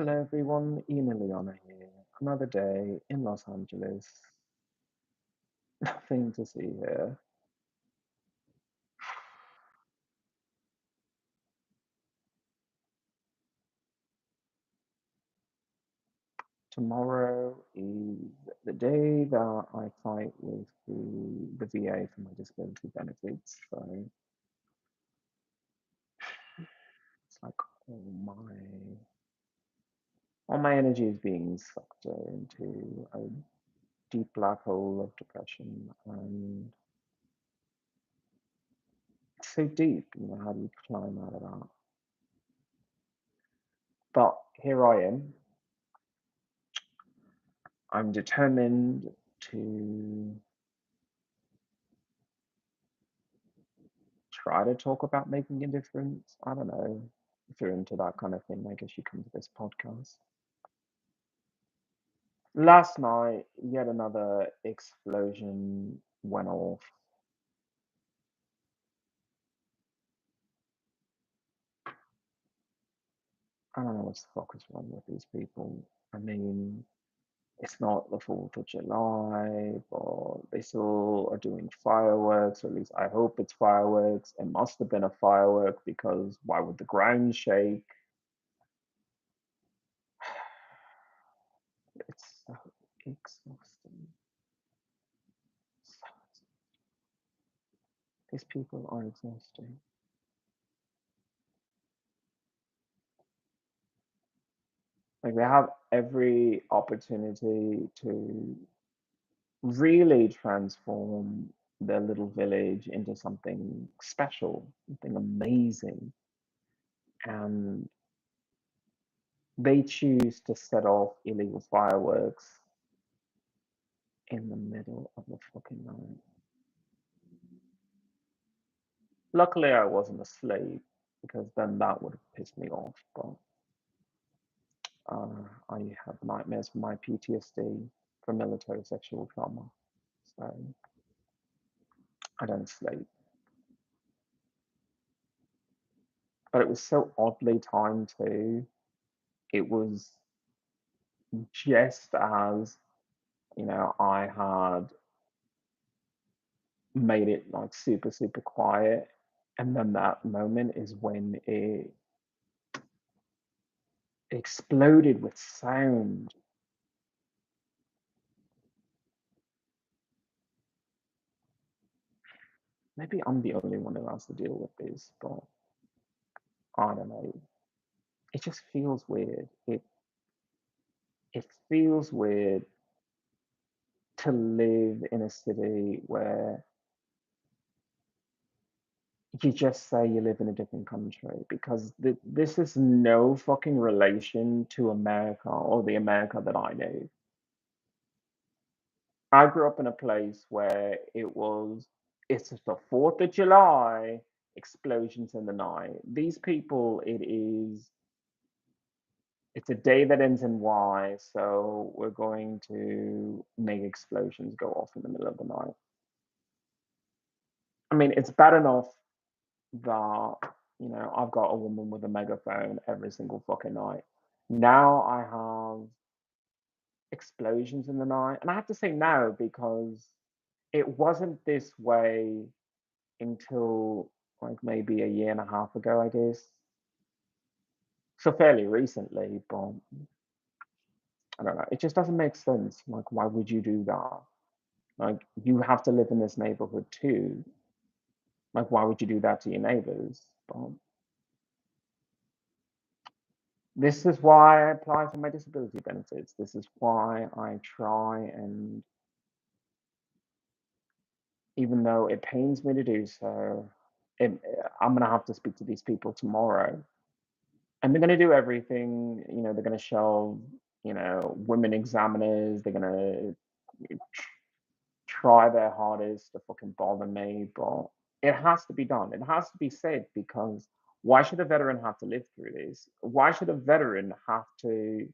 Hello everyone, XIlyana here. Another day in Los Angeles. Nothing to see here. Tomorrow is the day that I fight with the VA for my disability benefits. So it's like all my energy is being sucked into a deep black hole of depression, and it's so deep, how do you climb out of that? But here I am. I'm determined to try to talk about making a difference. I don't know if you're into that kind of thing. I guess you come to this podcast. Last night, yet another explosion went off. I don't know what the fuck is wrong with these people. I mean, it's not the 4th of July, but they still are doing fireworks, or at least I hope it's fireworks. It must have been a firework because why would the ground shake? It's so exhausting. These people are exhausting. Like they have every opportunity to really transform their little village into something special, something amazing. And they choose to set off illegal fireworks in the middle of the fucking night. Luckily, I wasn't asleep because then that would have pissed me off. But I have nightmares from my PTSD from military sexual trauma. So I don't sleep. But it was so oddly timed too. It was just as, I had made it like super, super quiet. And then that moment is when it exploded with sound. Maybe I'm the only one who has to deal with this, but I don't know. It just feels weird. It feels weird to live in a city where you just say you live in a different country, because this is no fucking relation to America or the America that I know. I grew up in a place where it's the 4th of July, explosions in the night. These people, it's a day that ends in Y, so we're going to make explosions go off in the middle of the night. I mean, it's bad enough that, I've got a woman with a megaphone every single fucking night. Now I have explosions in the night. And I have to say now because it wasn't this way until like maybe a year and a half ago, I guess. So fairly recently, but I don't know. It just doesn't make sense. Like, why would you do that? Like, you have to live in this neighborhood too. Like, why would you do that to your neighbors? But this is why I apply for my disability benefits. This is why I try, and even though it pains me to do so, I'm going to have to speak to these people tomorrow. And they're going to do everything, they're going to shelve, women examiners, they're going to try their hardest to fucking bother me, but it has to be done. It has to be said, because why should a veteran have to live through this? Why should a veteran have to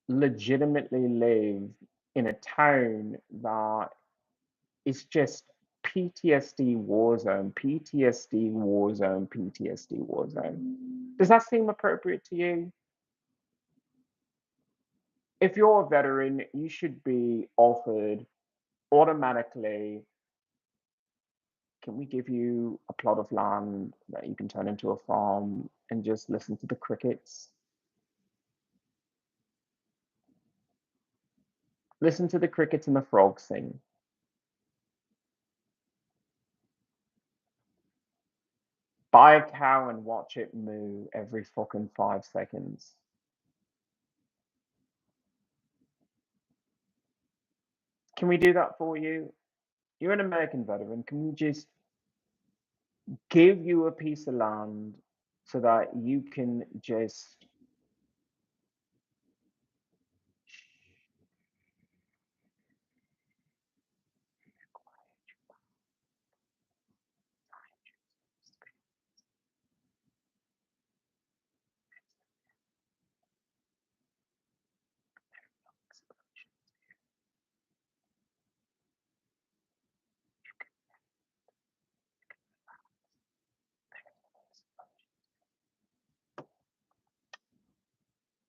legitimately live in a town that is just PTSD war zone, PTSD war zone, PTSD war zone. Does that seem appropriate to you? If you're a veteran, you should be offered automatically, can we give you a plot of land that you can turn into a farm and just listen to the crickets? Listen to the crickets and the frogs sing. Buy a cow and watch it moo every fucking 5 seconds. Can we do that for you? You're an American veteran. Can we just give you a piece of land so that you can just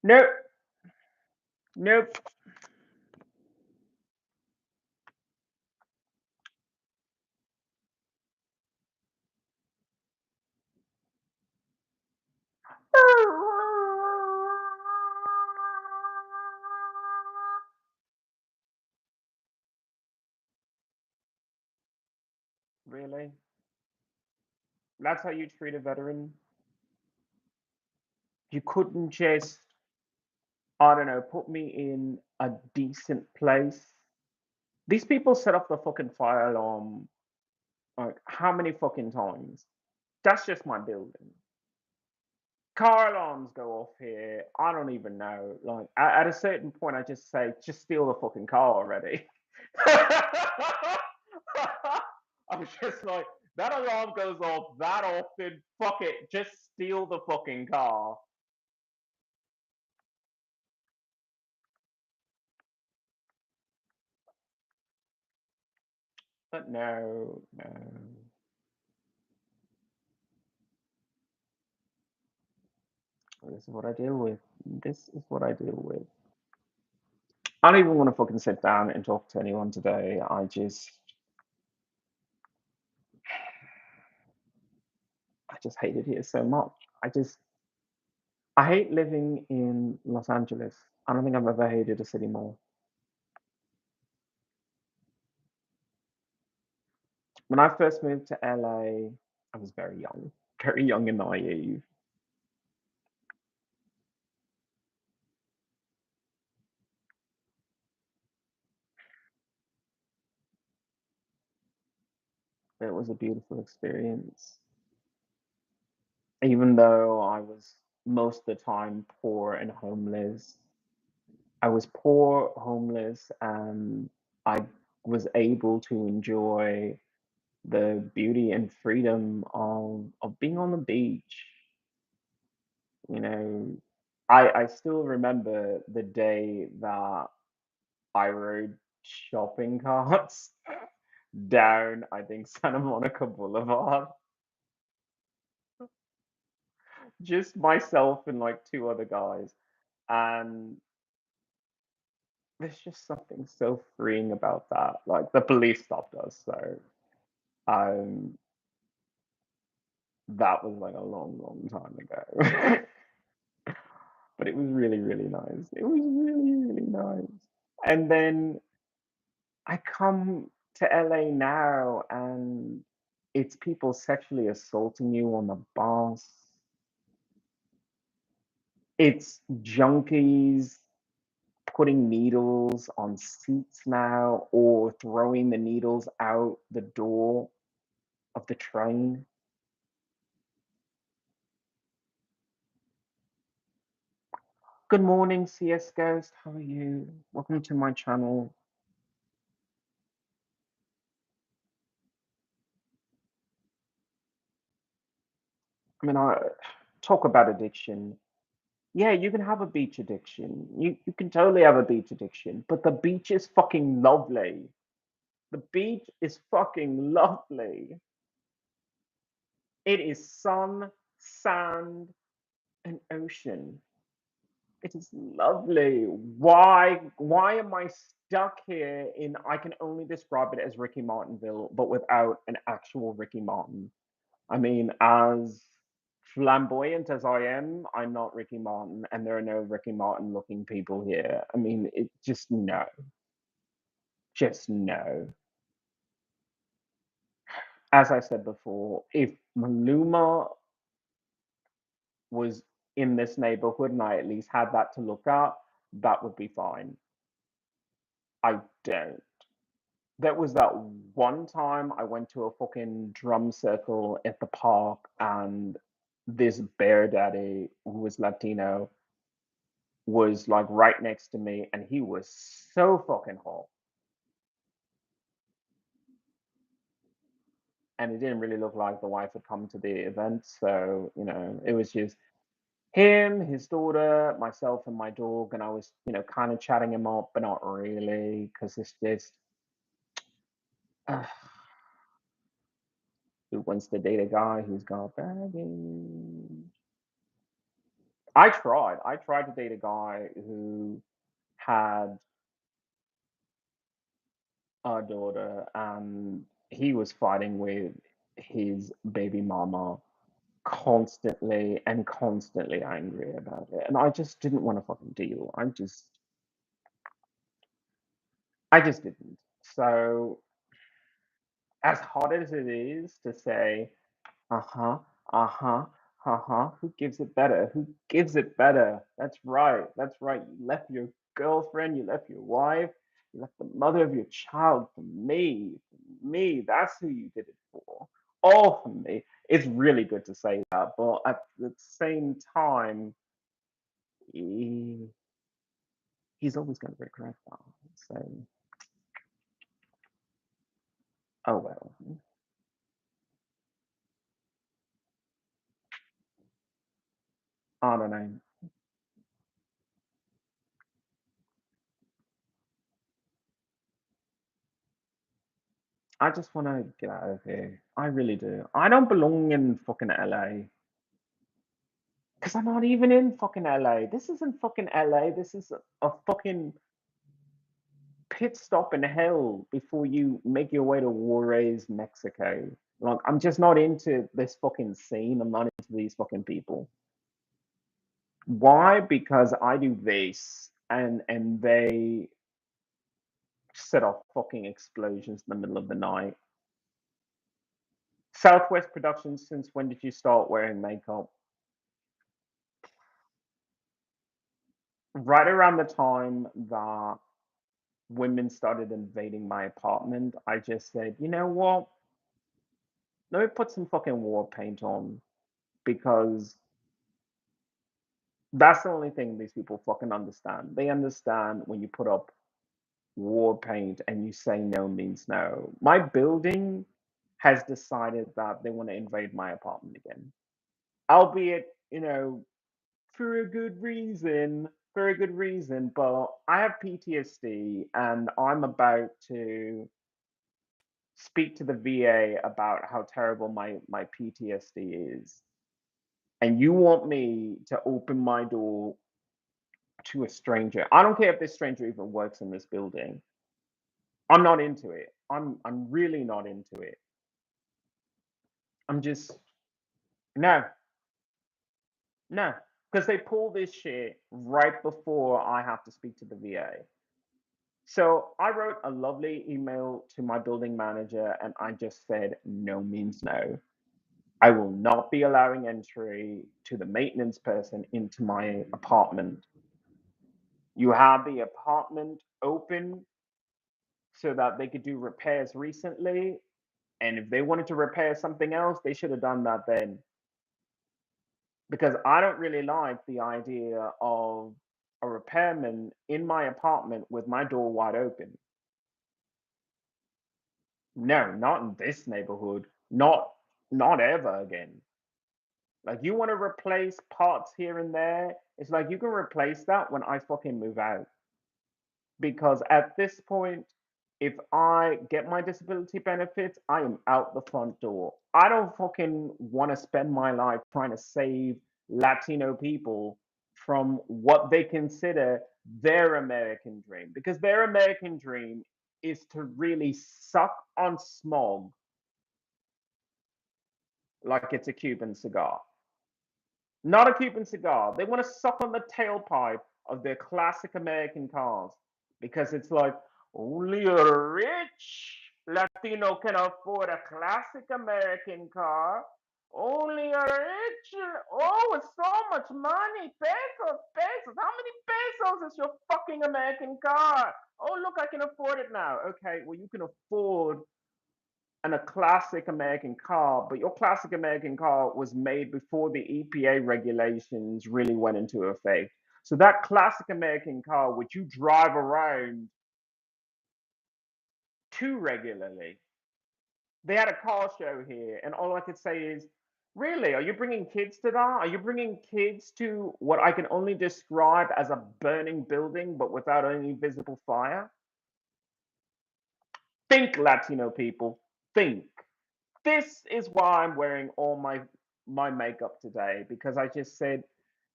nope, nope. Really? That's how you treat a veteran? You couldn't just, I don't know, put me in a decent place. These people set off the fucking fire alarm like how many fucking times? That's just my building. Car alarms go off here. I don't even know. Like at a certain point, I just say, just steal the fucking car already. I'm just like, that alarm goes off that often. Fuck it, just steal the fucking car. But no, no. This is what I deal with. This is what I deal with. I don't even want to fucking sit down and talk to anyone today. I just hate it here so much. I hate living in Los Angeles. I don't think I've ever hated a city more. When I first moved to LA, I was very young and naive. It was a beautiful experience. Even though I was most of the time poor and homeless, I was poor, homeless, and I was able to enjoy the beauty and freedom of being on the beach. You know, I still remember the day that I rode shopping carts down, I think, Santa Monica Boulevard. Just myself and like two other guys. And there's just something so freeing about that. Like the police stopped us, so um that was like a long, long time ago. But it was really, really nice. It was really, really nice. And then I come to LA now and it's people sexually assaulting you on the bus. It's junkies putting needles on seats now or throwing the needles out the door of the train. Good morning, CS Ghost. How are you? Welcome to my channel. I mean, I talk about addiction. Yeah, you can have a beach addiction. You can totally have a beach addiction, but the beach is fucking lovely. The beach is fucking lovely. It is sun, sand, and ocean. It is lovely. Why am I stuck here in I can only describe it as Ricky Martinville, but without an actual Ricky Martin. I mean, as flamboyant as I am, I'm not Ricky Martin, and there are no Ricky Martin looking people here. I mean, it just no. Just no. As I said before, if Maluma was in this neighborhood and I at least had that to look at, that would be fine. I don't. There was that one time I went to a fucking drum circle at the park and this bear daddy who was Latino was like right next to me and he was so fucking hot. And it didn't really look like the wife had come to the event. So, it was just him, his daughter, myself, and my dog. And I was, kind of chatting him up, but not really, because it's just, uh, who wants to date a guy who's got baggage? I tried to date a guy who had a daughter, and he was fighting with his baby mama constantly and constantly angry about it. And I just didn't want to fucking deal. I just didn't. So as hard as it is to say, uh-huh, uh-huh, uh-huh, who gives it better? Who gives it better? That's right. That's right. You left your girlfriend, you left your wife, you left the mother of your child for me. For me. That's who you did it for. All for me. It's really good to say that, but at the same time, he, he's always going to regret that. So, oh well. I don't know. I just want to get out of here. I really do. I don't belong in fucking LA. Because I'm not even in fucking LA. This isn't fucking LA. This is a fucking pit stop in hell before you make your way to Juarez, Mexico. Like, I'm just not into this fucking scene. I'm not into these fucking people. Why? Because I do this and they set off fucking explosions in the middle of the night. Southwest Productions, since when did you start wearing makeup? Right around the time that women started invading my apartment, I just said, you know what? Let me put some fucking war paint on because that's the only thing these people fucking understand. They understand when you put up war paint and you say no means no. My building has decided that they want to invade my apartment again, albeit, for a good reason, for a good reason. But I have PTSD and I'm about to speak to the VA about how terrible my PTSD is. And you want me to open my door to a stranger. I don't care if this stranger even works in this building. I'm not into it. I'm really not into it. I'm just no, no. Because they pull this shit right before I have to speak to the VA. So I wrote a lovely email to my building manager and I just said, no means no. I will not be allowing entry to the maintenance person into my apartment. You had the apartment open so that they could do repairs recently. And if they wanted to repair something else, they should have done that then. Because I don't really like the idea of a repairman in my apartment with my door wide open. No, not in this neighborhood. Not ever again. Like you want to replace parts here and there, it's like you can replace that when I fucking move out. Because at this point, If I get my disability benefits, I am out the front door. I don't fucking want to spend my life trying to save Latino people from what they consider their American dream, because their American dream is to really suck on smog like it's a Cuban cigar. Not a Cuban cigar. They want to suck on the tailpipe of their classic American cars because it's like only a rich Latino can afford a classic American car. Only a rich, oh, it's so much money. Pesos, pesos. How many pesos is your fucking American car? Oh, look, I can afford it now. Okay, well, you can afford a classic American car, but your classic American car was made before the EPA regulations really went into effect. So that classic American car, which you drive around too regularly, they had a car show here, and all I could say is, really, are you bringing kids to that? Are you bringing kids to what I can only describe as a burning building, but without any visible fire? Think, Latino people, think. This is why I'm wearing all my makeup today, because I just said,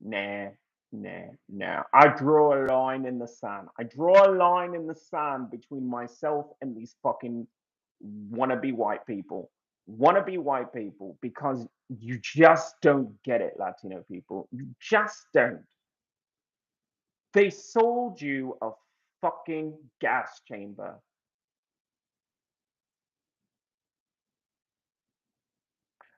nah, nah. I draw a line in the sand. I draw a line in the sand between myself and these fucking wannabe white people. Wannabe white people, because you just don't get it, Latino people. You just don't. They sold you a fucking gas chamber.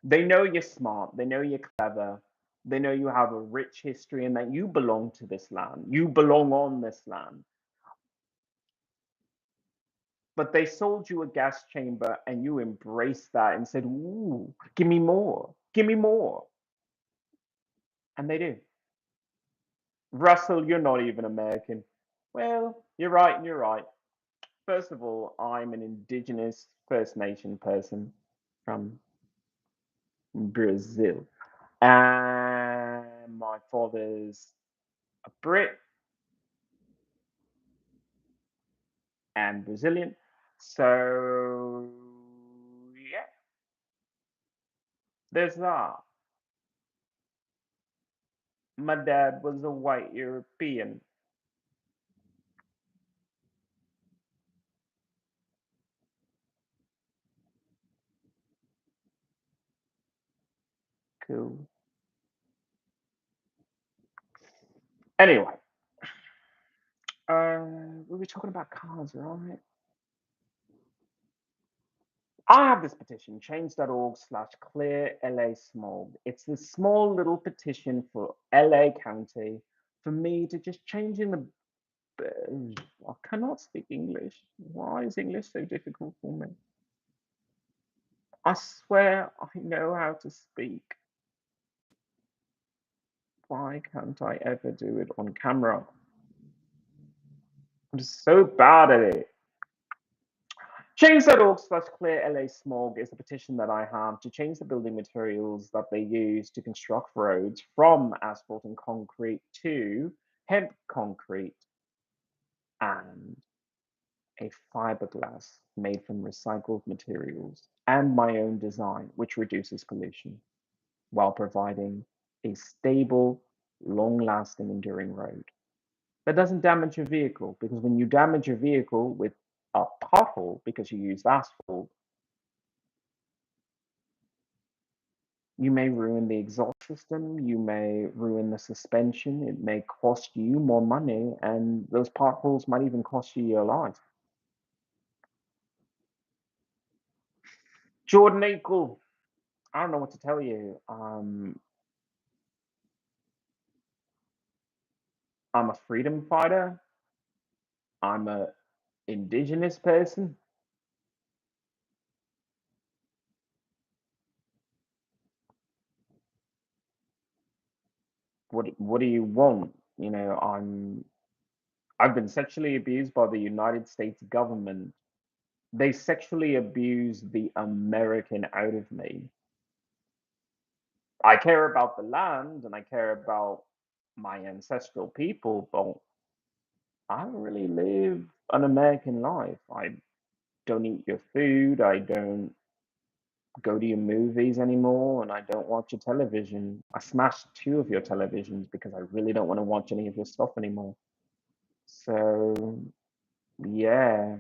They know you're smart. They know you're clever. They know you have a rich history and that you belong to this land. You belong on this land. But they sold you a gas chamber and you embraced that and said, ooh, give me more. Give me more. And they do. Russell, you're not even American. Well, you're right and you're right. First of all, I'm an indigenous First Nation person from Brazil. And my father's a Brit and Brazilian. So yeah, there's that. My dad was a white European. Cool. Anyway, we were talking about cars, right? I have this petition, change.org/clear LA smog. It's this small little petition for LA County for me to just change in the. I cannot speak English. Why is English so difficult for me? I swear I know how to speak. Why can't I ever do it on camera? I'm just so bad at it. Change.org/clear LA smog is the petition that I have to change the building materials that they use to construct roads from asphalt and concrete to hemp concrete and a fiberglass made from recycled materials and my own design, which reduces pollution while providing a stable, long lasting, enduring road that doesn't damage your vehicle. Because when you damage your vehicle with a pothole because you used asphalt, you may ruin the exhaust system, you may ruin the suspension, it may cost you more money, and those potholes might even cost you your life. Jordan Eagle, I don't know what to tell you. I'm a freedom fighter. I'm a indigenous person. What do you want? You know, I've been sexually abused by the United States government. They sexually abuse the American out of me. I care about the land and I care about my ancestral people, but I don't really live an American life. don't eat your food, I don't go to your movies anymore, and I don't watch your television. I smashed 2 of your televisions because I really don't want to watch any of your stuff anymore. So, yeah.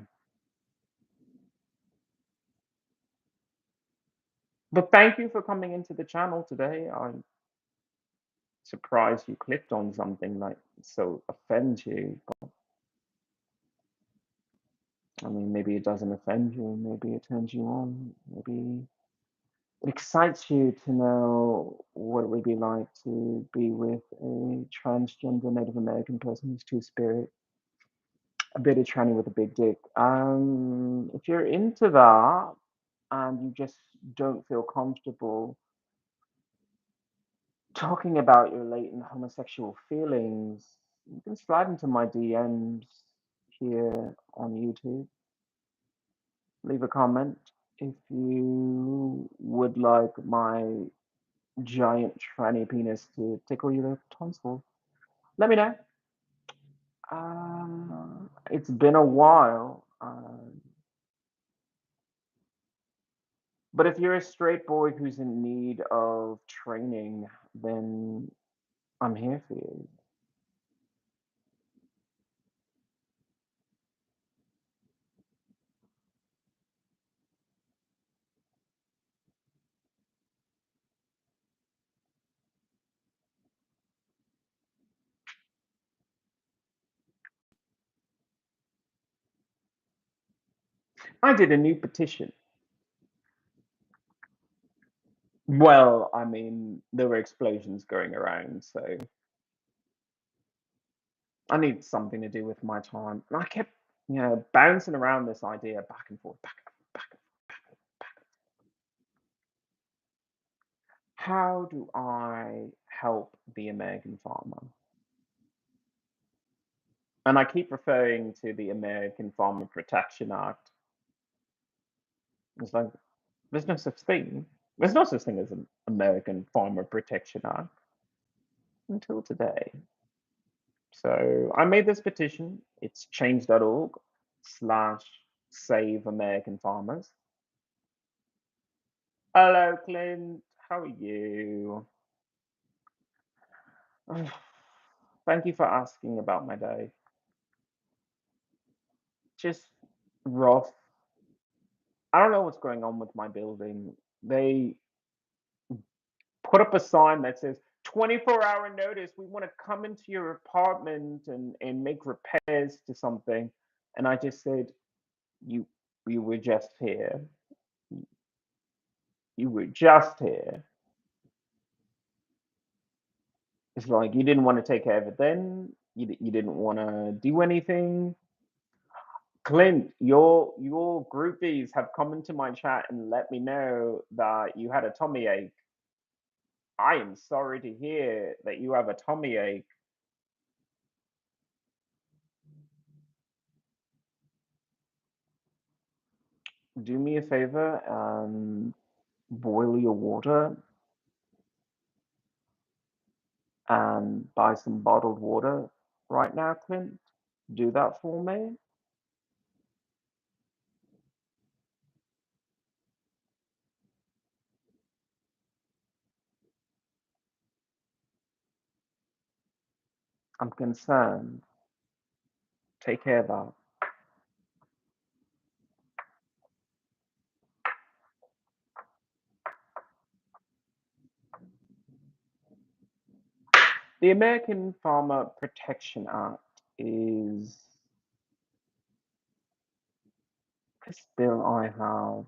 But thank you for coming into the channel today. I'm surprised you clicked on something like so offends you. I mean, maybe it doesn't offend you, maybe it turns you on, maybe it excites you to know what it would be like to be with a transgender Native American person who's two-spirit, a bit of tranny with a big dick. If you're into that and you just don't feel comfortable talking about your latent homosexual feelings, you can slide into my DMs here on YouTube. Leave a comment if you would like my giant tranny penis to tickle your tonsil. Let me know. It's been a while. But if you're a straight boy who's in need of training, then I'm here for you. I did a new petition. Well, I mean, there were explosions going around, so I need something to do with my time. And I kept, bouncing around this idea back and forth, back and forth, back and forth, back and forth, back and forth. How do I help the American farmer? And I keep referring to the American Farmer Protection Act. It's like, there's no such thing. There's no such thing as an American Farmer Protection Act until today. So I made this petition. It's change.org/save American farmers. Hello, Clint. How are you? Thank you for asking about my day. Just rough. I don't know what's going on with my building. They put up a sign that says 24-hour notice. We want to come into your apartment and make repairs to something. And I just said, you were just here. You were just here. It's like you didn't want to take care of it then. You didn't want to do anything. Clint, your groupies have come into my chat and let me know that you had a tummy ache. I am sorry to hear that you have a tummy ache. Do me a favor and boil your water and buy some bottled water right now, Clint. Do that for me. I'm concerned. Take care of that. The American Farmer Protection Act is this bill I have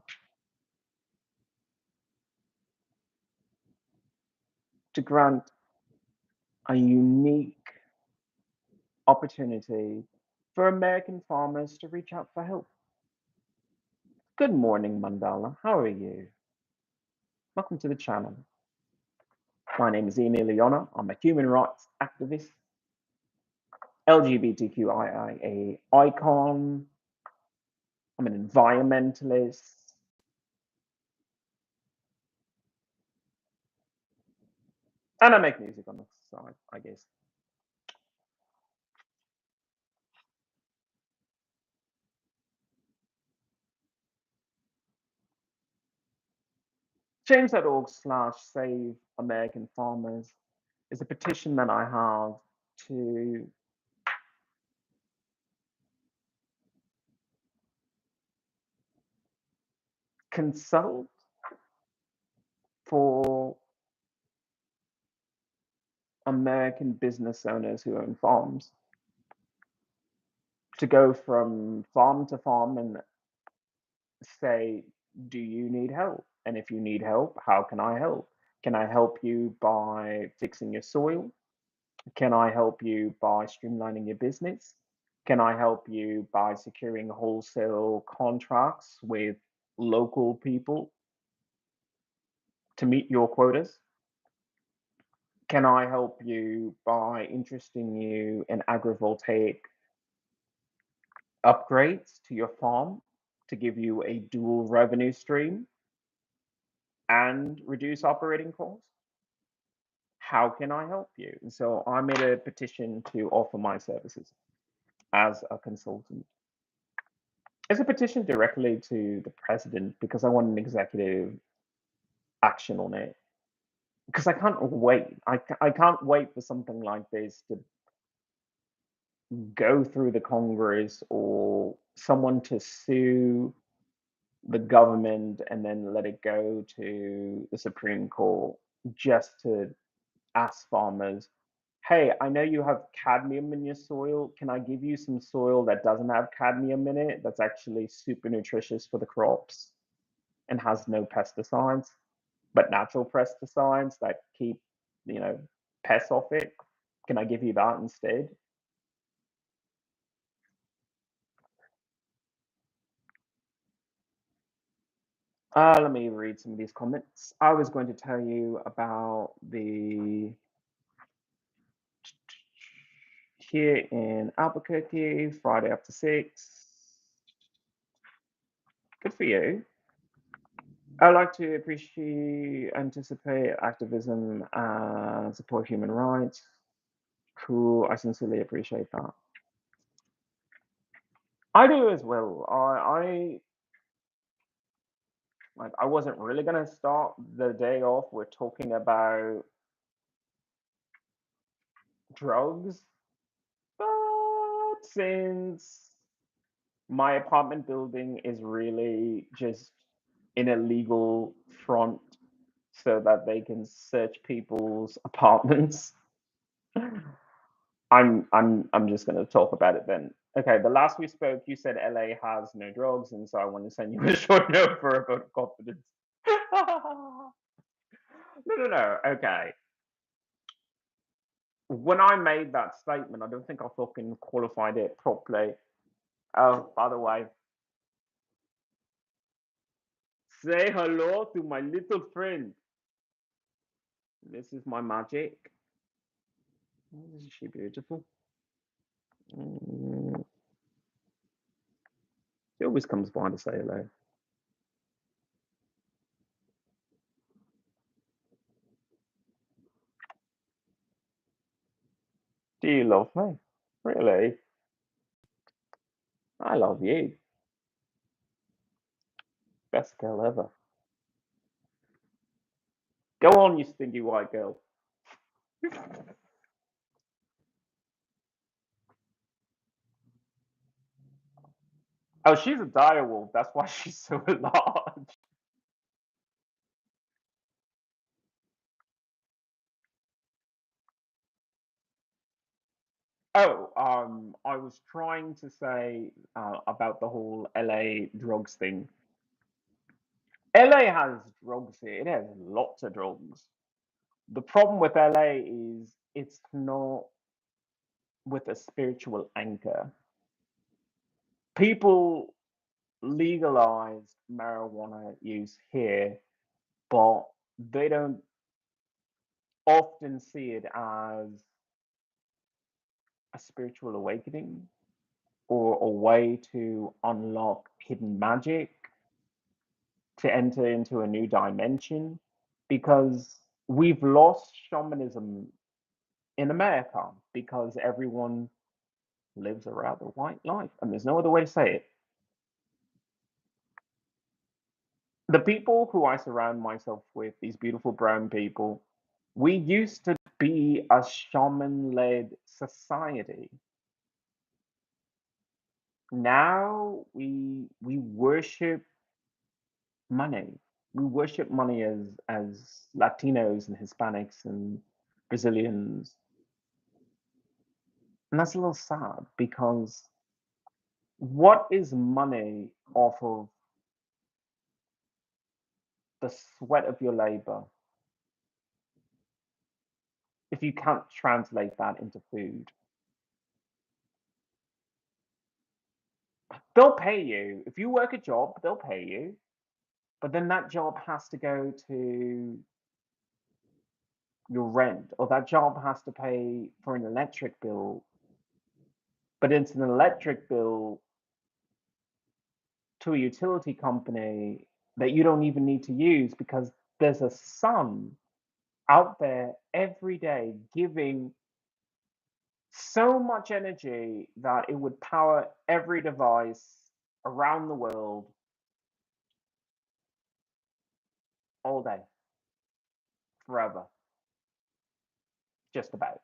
to grant a unique opportunity for American farmers to reach out for help. Good morning, Mandala. How are you? Welcome to the channel. My name is XIlyana. I'm a human rights activist, LGBTQIA icon. I'm an environmentalist. And I make music on the side, I guess. Change.org/Save American Farmers is a petition that I have to consult for American business owners who own farms to go from farm to farm and say, do you need help? And if you need help, how can I help? Can I help you by fixing your soil? Can I help you by streamlining your business? Can I help you by securing wholesale contracts with local people to meet your quotas? Can I help you by interesting you in agrivoltaic upgrades to your farm to give you a dual revenue stream and reduce operating costs? How can I help you? And so I made a petition to offer my services as a consultant. It's a petition directly to the president because I want an executive action on it. Because I can't wait. I can't wait for something like this to go through the Congress or someone to sue the government and then let it go to the Supreme Court just to ask farmers, hey, I know you have cadmium in your soil. Can I give you some soil that doesn't have cadmium in it, that's actually super nutritious for the crops and has no pesticides, but natural pesticides that keep, pests off it? Can I give you that instead? Let me read some of these comments. I was going to tell you about the here in Albuquerque, Friday after 6. Good for you. I like to appreciate, anticipate activism and support human rights. Cool. I sincerely appreciate that. I do as well. I wasn't really gonna start the day off with talking about drugs, but since my apartment building is really just in a legal front so that they can search people's apartments, I'm just gonna talk about it then. Okay, the last we spoke, you said LA has no drugs, and so I want to send you a short note for a vote of confidence. No. Okay. When I made that statement, I don't think I fucking qualified it properly. Oh, by the way, say hello to my little friend. This is my magic. Isn't she beautiful? She always comes by to say hello. Do you love me? Really? I love you. Best girl ever. Go on, you stinky white girl. Oh, she's a dire wolf. That's why she's so large. Oh, I was trying to say about the whole LA drugs thing. LA has drugs here. It has lots of drugs. The problem with LA is it's not with a spiritual anchor. People legalized marijuana use here, but they don't often see it as a spiritual awakening or a way to unlock hidden magic, to enter into a new dimension, because we've lost shamanism in America because everyone lives a rather white life, and there's no other way to say it. The people who I surround myself with, these beautiful brown people, we used to be a shaman-led society. Now we worship money. We worship money as Latinos and Hispanics and Brazilians. And that's a little sad because what is money off of the sweat of your labor if you can't translate that into food? They'll pay you. If you work a job, they'll pay you. But then that job has to go to your rent, or that job has to pay for an electric bill. But it's an electric bill to a utility company that you don't even need to use because there's a sun out there every day giving so much energy that it would power every device around the world all day, forever, just about.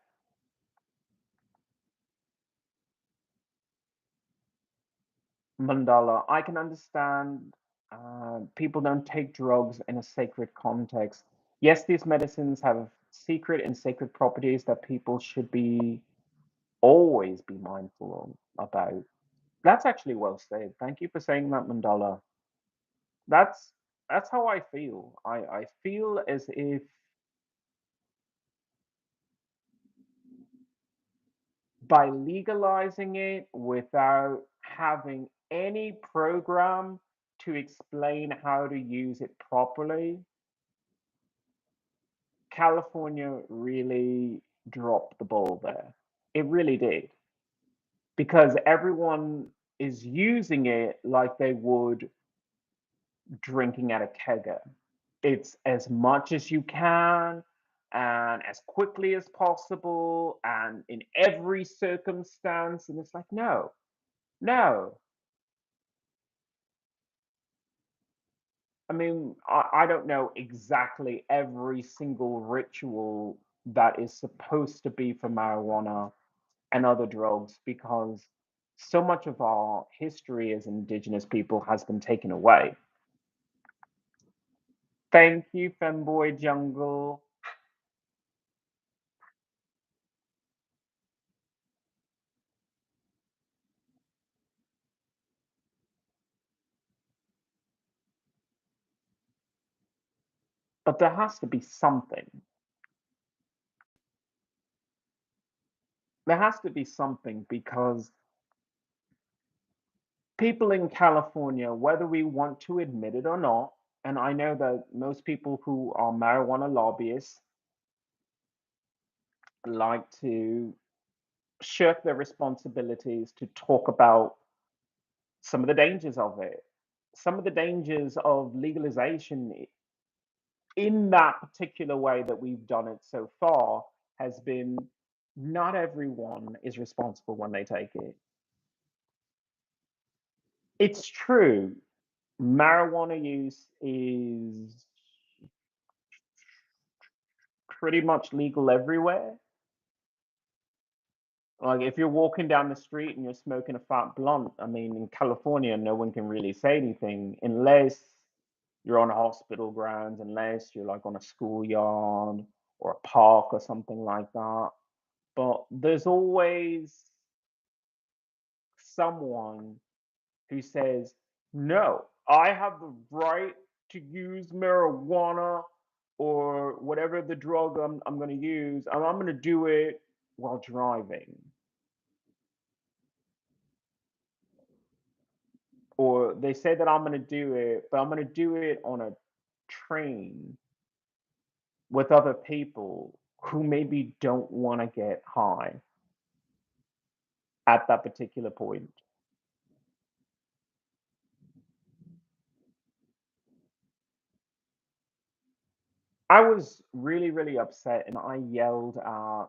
Mandala, I can understand people don't take drugs in a sacred context. Yes, these medicines have secret and sacred properties that people should be always be mindful about. That's actually well said. Thank you for saying that, Mandala. That's that's how I feel. I feel as if by legalizing it without having any program to explain how to use it properly, California really dropped the ball there. It really did. Because everyone is using it like they would drinking at a kegger. It's as much as you can and as quickly as possible and in every circumstance. And it's like, no, no. I mean, I don't know exactly every single ritual that is supposed to be for marijuana and other drugs because so much of our history as indigenous people has been taken away. Thank you, Femboy Jungle. But there has to be something. There has to be something because people in California, whether we want to admit it or not, and I know that most people who are marijuana lobbyists like to shirk their responsibilities to talk about some of the dangers of it. Some of the dangers of legalization in that particular way that we've done it so far has been not everyone is responsible when they take it. It's true, marijuana use is pretty much legal everywhere. Like if you're walking down the street and you're smoking a fat blunt, I mean, in California, no one can really say anything unless you're on hospital grounds, unless you're like on a schoolyard or a park or something like that. But there's always someone who says, no, I have the right to use marijuana or whatever the drug I'm going to use, and I'm going to do it while driving. Or they say that I'm going to do it, but I'm going to do it on a train with other people who maybe don't want to get high at that particular point. I was really, really upset and I yelled at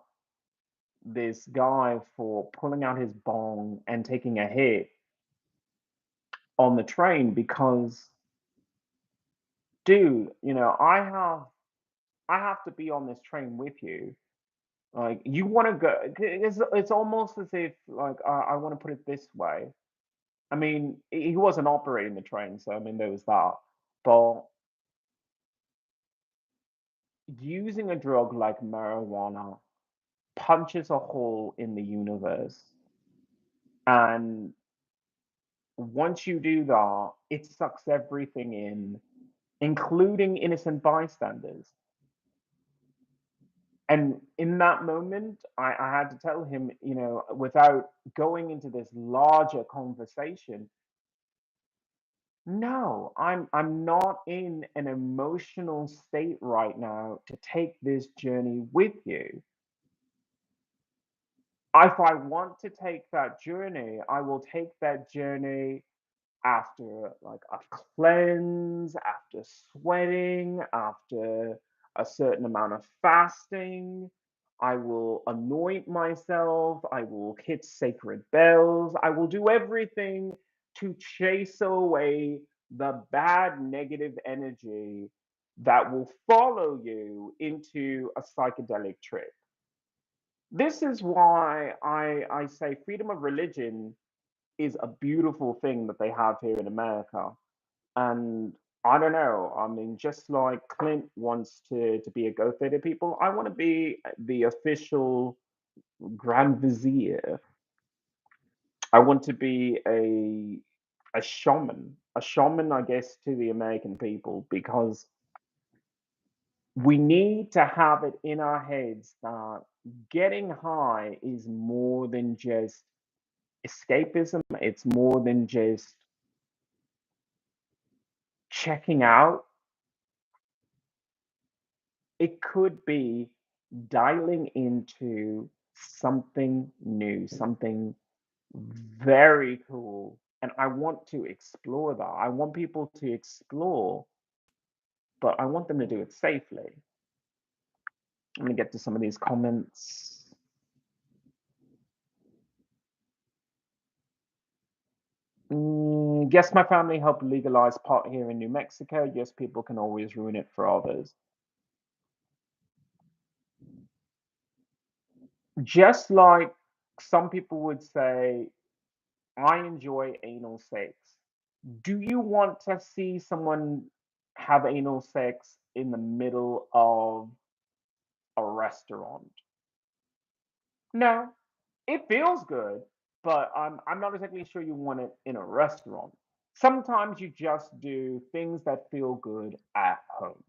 this guy for pulling out his bong and taking a hit on the train because dude, I have to be on this train with you. Like, you want to go? It's almost as if, like, I want to put it this way. I mean, he wasn't operating the train, so I mean there was that. But using a drug like marijuana punches a hole in the universe, and once you do that, it sucks everything in, including innocent bystanders. And in that moment, I had to tell him, without going into this larger conversation, no, I'm not in an emotional state right now to take this journey with you. If I want to take that journey, I will take that journey after like a cleanse, after sweating, after a certain amount of fasting. I will anoint myself, I will hit sacred bells, I will do everything to chase away the bad negative energy that will follow you into a psychedelic trip. This is why I say freedom of religion is a beautiful thing that they have here in America. And I don't know. I mean, just like Clint wants to be a Go Theta people, I want to be the official Grand Vizier. I want to be a shaman, I guess, to the American people, because we need to have it in our heads that getting high is more than just escapism. It's more than just checking out. It could be dialing into something new, something very cool. And I want to explore that. I want people to explore, but I want them to do it safely. Let me get to some of these comments. Yes, my family helped legalize pot here in New Mexico. Yes, people can always ruin it for others. Just like some people would say, I enjoy anal sex. Do you want to see someone have anal sex in the middle of a restaurant? No, it feels good, but I'm not exactly sure you want it in a restaurant. Sometimes you just do things that feel good at home.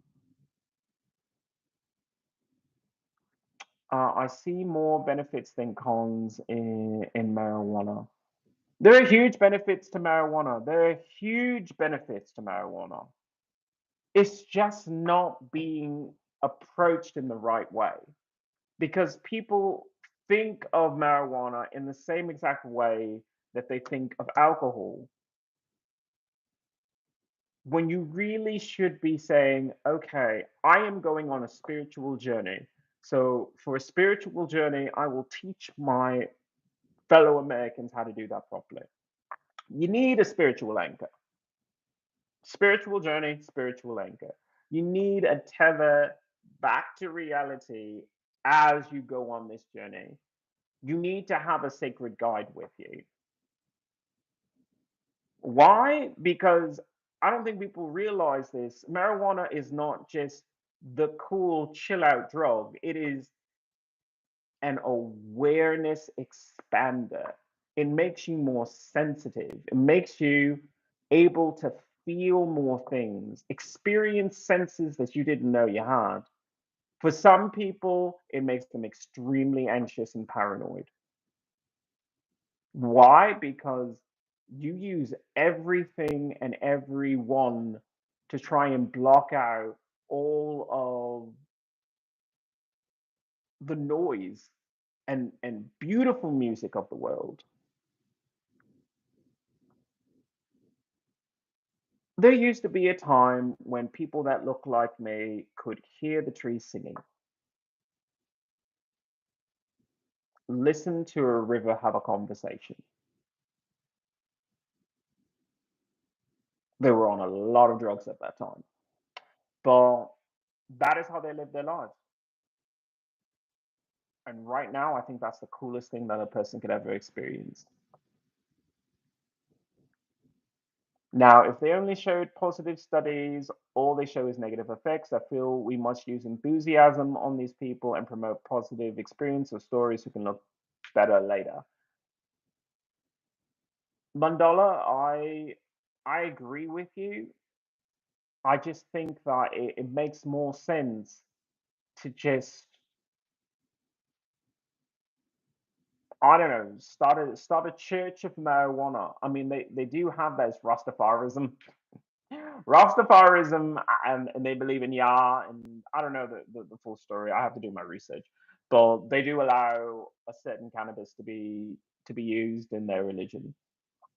I see more benefits than cons in marijuana. There are huge benefits to marijuana. There are huge benefits to marijuana. It's just not being approached in the right way, because people think of marijuana in the same exact way that they think of alcohol, when you really should be saying, okay, I am going on a spiritual journey. So, for a spiritual journey, I will teach my fellow Americans how to do that properly. You need a spiritual anchor. Spiritual journey, spiritual anchor. You need a tether back to reality as you go on this journey. You need to have a sacred guide with you. Why? Because I don't think people realize this. Marijuana is not just the cool chill out drug, it is an awareness expander. It makes you more sensitive, it makes you able to feel more things, experience senses that you didn't know you had. For some people, it makes them extremely anxious and paranoid. Why? Because you use everything and everyone to try and block out all of the noise and beautiful music of the world. There used to be a time when people that look like me could hear the trees singing, listen to a river have a conversation. They were on a lot of drugs at that time. But that is how they live their lives. And right now, I think that's the coolest thing that a person could ever experience. Now, if they only showed positive studies, all they show is negative effects, I feel we must use enthusiasm on these people and promote positive experience or stories who can look better later. Mandala, I agree with you. I just think that it makes more sense to just, I don't know, start a church of marijuana. I mean, they do have those Rastafarism. Rastafarism, and they believe in Yah, and I don't know the full story. I have to do my research, but they do allow a certain cannabis to be used in their religion.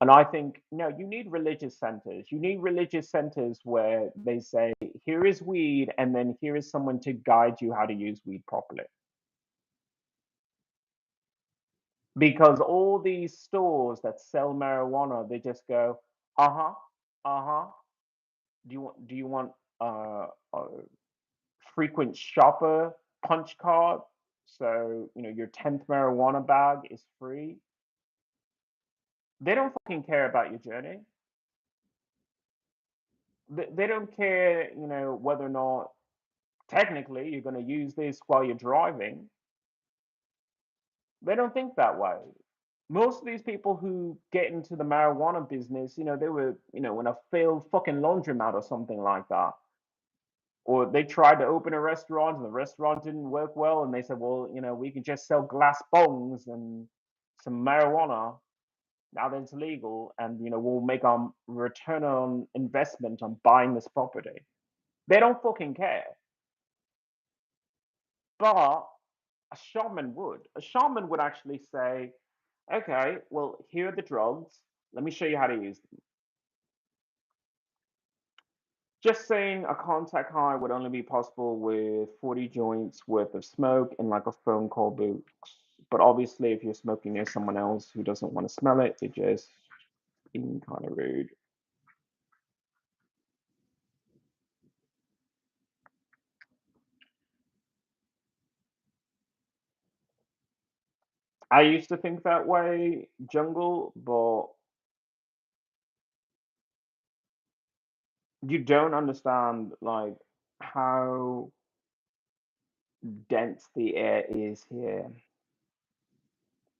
And I think, no, you need religious centers. You need religious centers where they say, here is weed, and then here is someone to guide you how to use weed properly. Because all these stores that sell marijuana, they just go, uh-huh, uh-huh. Do you want a frequent shopper punch card? So, your 10th marijuana bag is free. They don't fucking care about your journey. They don't care, whether or not technically you're going to use this while you're driving. They don't think that way. Most of these people who get into the marijuana business, they were, in a failed fucking laundromat or something like that. Or they tried to open a restaurant and the restaurant didn't work well. And they said, well, we can just sell glass bongs and some marijuana now that it's legal. And, we'll make our return on investment on buying this property. They don't fucking care. But a shaman would. A shaman would actually say, okay, well, here are the drugs. Let me show you how to use them. Just saying a contact high would only be possible with 40 joints worth of smoke in like a phone call booth. But obviously, if you're smoking near someone else who doesn't want to smell it, it just being kind of rude. I used to think that way, Jungle, but you don't understand like how dense the air is here.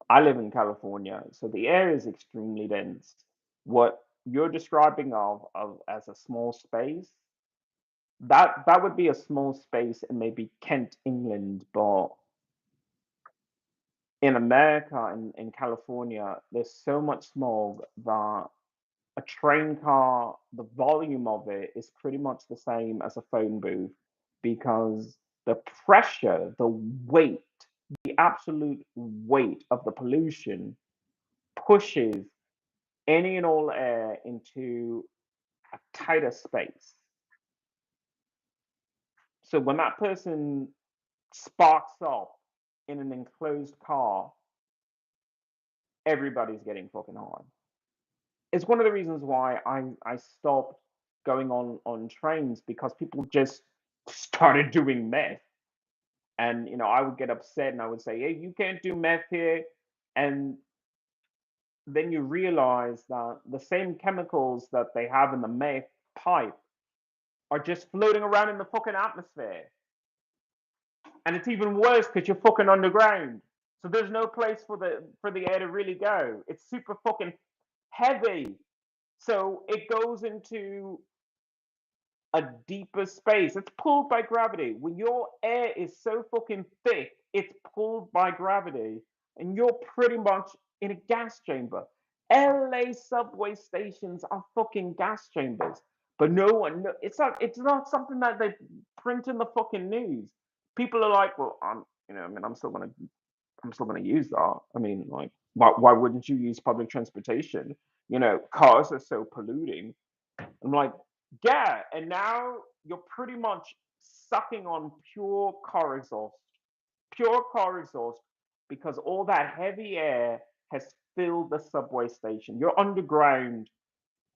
I live in California, so the air is extremely dense. What you're describing of as a small space, that would be a small space in maybe Kent, England, but in America, in California, there's so much smog that a train car, the volume of it is pretty much the same as a phone booth because the pressure, the weight, the absolute weight of the pollution pushes any and all air into a tighter space. So when that person sparks up in an enclosed car, everybody's getting fucking high. It's one of the reasons why I stopped going on trains because people just started doing meth. And I would get upset and I would say, hey, you can't do meth here. And then you realize that the same chemicals that they have in the meth pipe are just floating around in the fucking atmosphere. And it's even worse because you're fucking underground. So there's no place for the air to really go. It's super fucking heavy. So it goes into a deeper space. It's pulled by gravity. When your air is so fucking thick, it's pulled by gravity, and you're pretty much in a gas chamber. LA subway stations are fucking gas chambers, but no one. No, it's not something that they print in the fucking news. People are like, well, I mean, I'm still gonna use that. I mean, like, why wouldn't you use public transportation? Cars are so polluting. I'm like, yeah, and now you're pretty much sucking on pure car exhaust, because all that heavy air has filled the subway station. You're underground,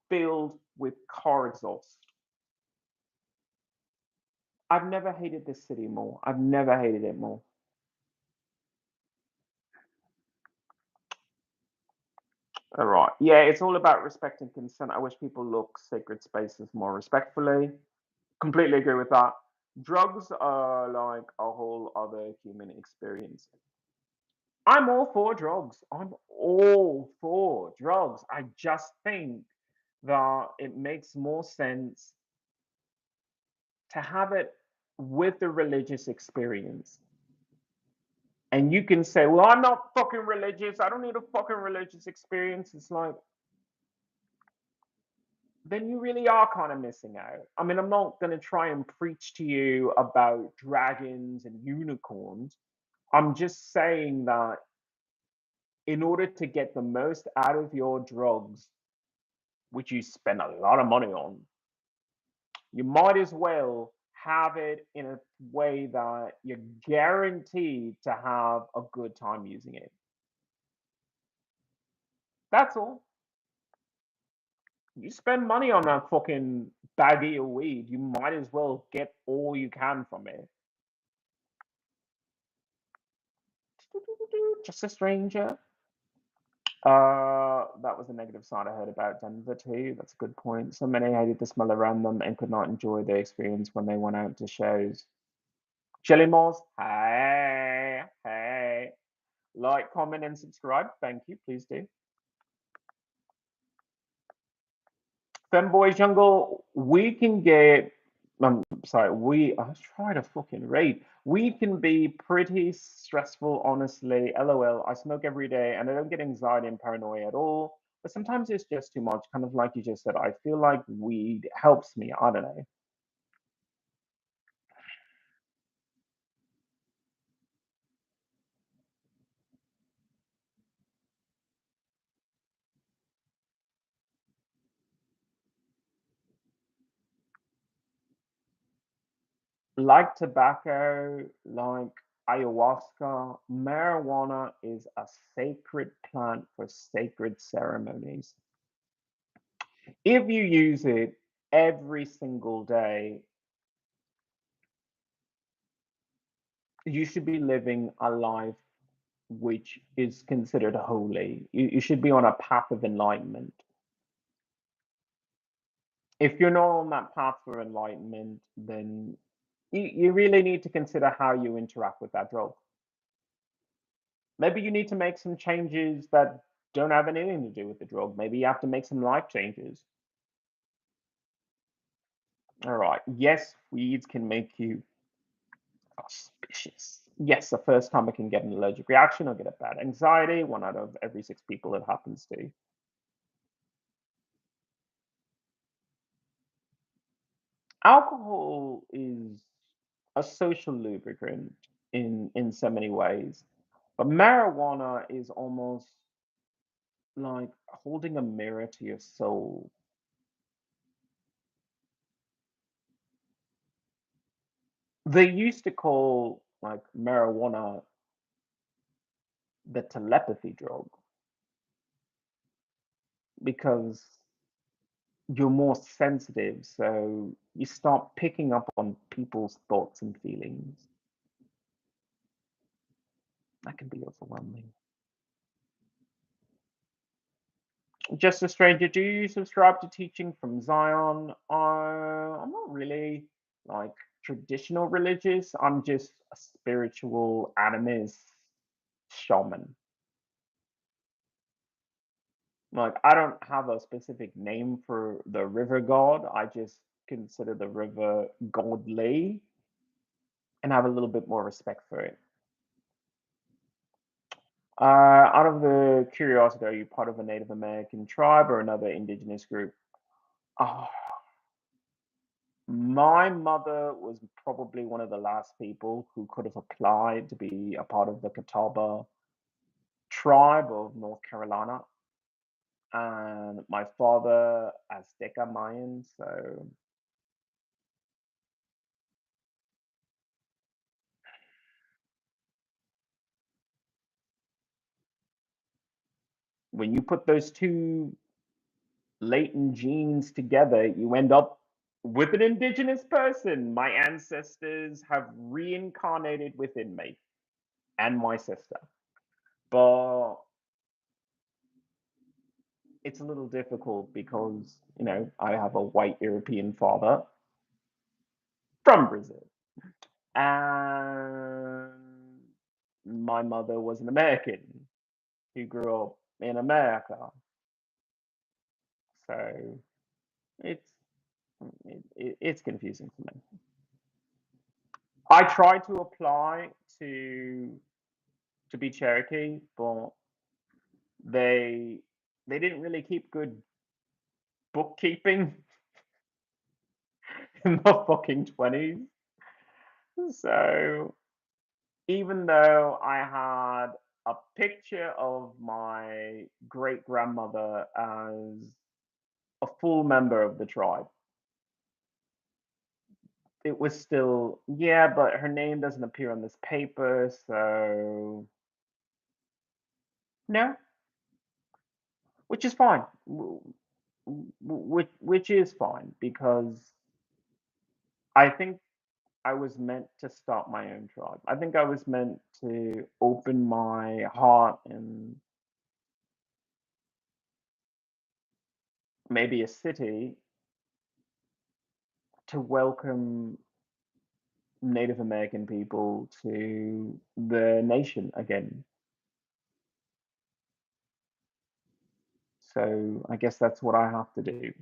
filled with car exhaust. I've never hated this city more. I've never hated it more. All right. Yeah, it's all about respect and consent. I wish people look sacred spaces more respectfully. Completely agree with that. Drugs are like a whole other human experience. I'm all for drugs. I'm all for drugs. I just think that it makes more sense to have it with the religious experience. And you can say, well, I'm not fucking religious. I don't need a fucking religious experience. It's like, then you really are kind of missing out. I mean, I'm not going to try and preach to you about dragons and unicorns. I'm just saying that in order to get the most out of your drugs, which you spend a lot of money on, you might as well have it in a way that you're guaranteed to have a good time using it. That's all. You spend money on that fucking baggie of weed, you might as well get all you can from it. Just a stranger. That was a negative side I heard about Denver too. That's a good point. So many hated the smell around them and could not enjoy the experience when they went out to shows. Chili Malls, hey, hey. Like, comment, and subscribe. Thank you. Please do. Femboy Jungle, we can get. Sorry, I try to fucking read. We can be pretty stressful, honestly. LOL. I smoke every day and I don't get anxiety and paranoia at all. But sometimes it's just too much, kind of like you just said. I feel like weed helps me. I don't know. Like tobacco, like ayahuasca, marijuana is a sacred plant for sacred ceremonies. If you use it every single day, you should be living a life which is considered holy. You should be on a path of enlightenment. If you're not on that path for enlightenment, then you really need to consider how you interact with that drug. Maybe you need to make some changes that don't have anything to do with the drug. Maybe you have to make some life changes. All right. Yes, weeds can make you suspicious. Yes, the first time I can get an allergic reaction or get a bad anxiety. 1 out of every 6 people it happens to. Alcohol is a social lubricant in so many ways, but marijuana is almost like holding a mirror to your soul. They used to call like marijuana the telepathy drug because you're more sensitive, so you start picking up on people's thoughts and feelings. That can be overwhelming. Just a stranger, do you subscribe to teaching from Zion? I'm not really like traditional religious. I'm just a spiritual animist shaman. Like I don't have a specific name for the river god. I just consider the river godly and have a little bit more respect for it. Out of the curiosity, are you part of a Native American tribe or another indigenous group? Oh, my mother was probably one of the last people who could have applied to be a part of the Catawba tribe of North Carolina, and my father Azteca Mayan. So when you put those two latent genes together, you end up with an indigenous person, my ancestors have reincarnated within me and my sister. But it's a little difficult because, I have a white European father from Brazil. And my mother was an American who grew up in America. So it's it's confusing for me. I tried to apply to be Cherokee, but they didn't really keep good bookkeeping in the fucking 20s. So even though I had a picture of my great grandmother as a full member of the tribe, it was still, yeah, but her name doesn't appear on this paper, so no, which is fine. Which is fine because I think I was meant to start my own tribe. I think I was meant to open my heart and maybe a city to welcome Native American people to the nation again. So I guess that's what I have to do.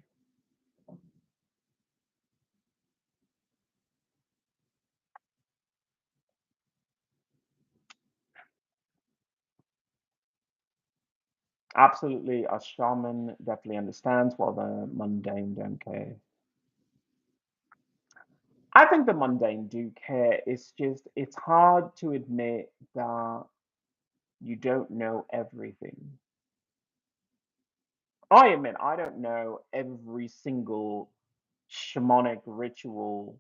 Absolutely, a shaman definitely understands while the mundane don't care. I think the mundane do care. It's just, it's hard to admit that you don't know everything. I admit I don't know every single shamanic ritual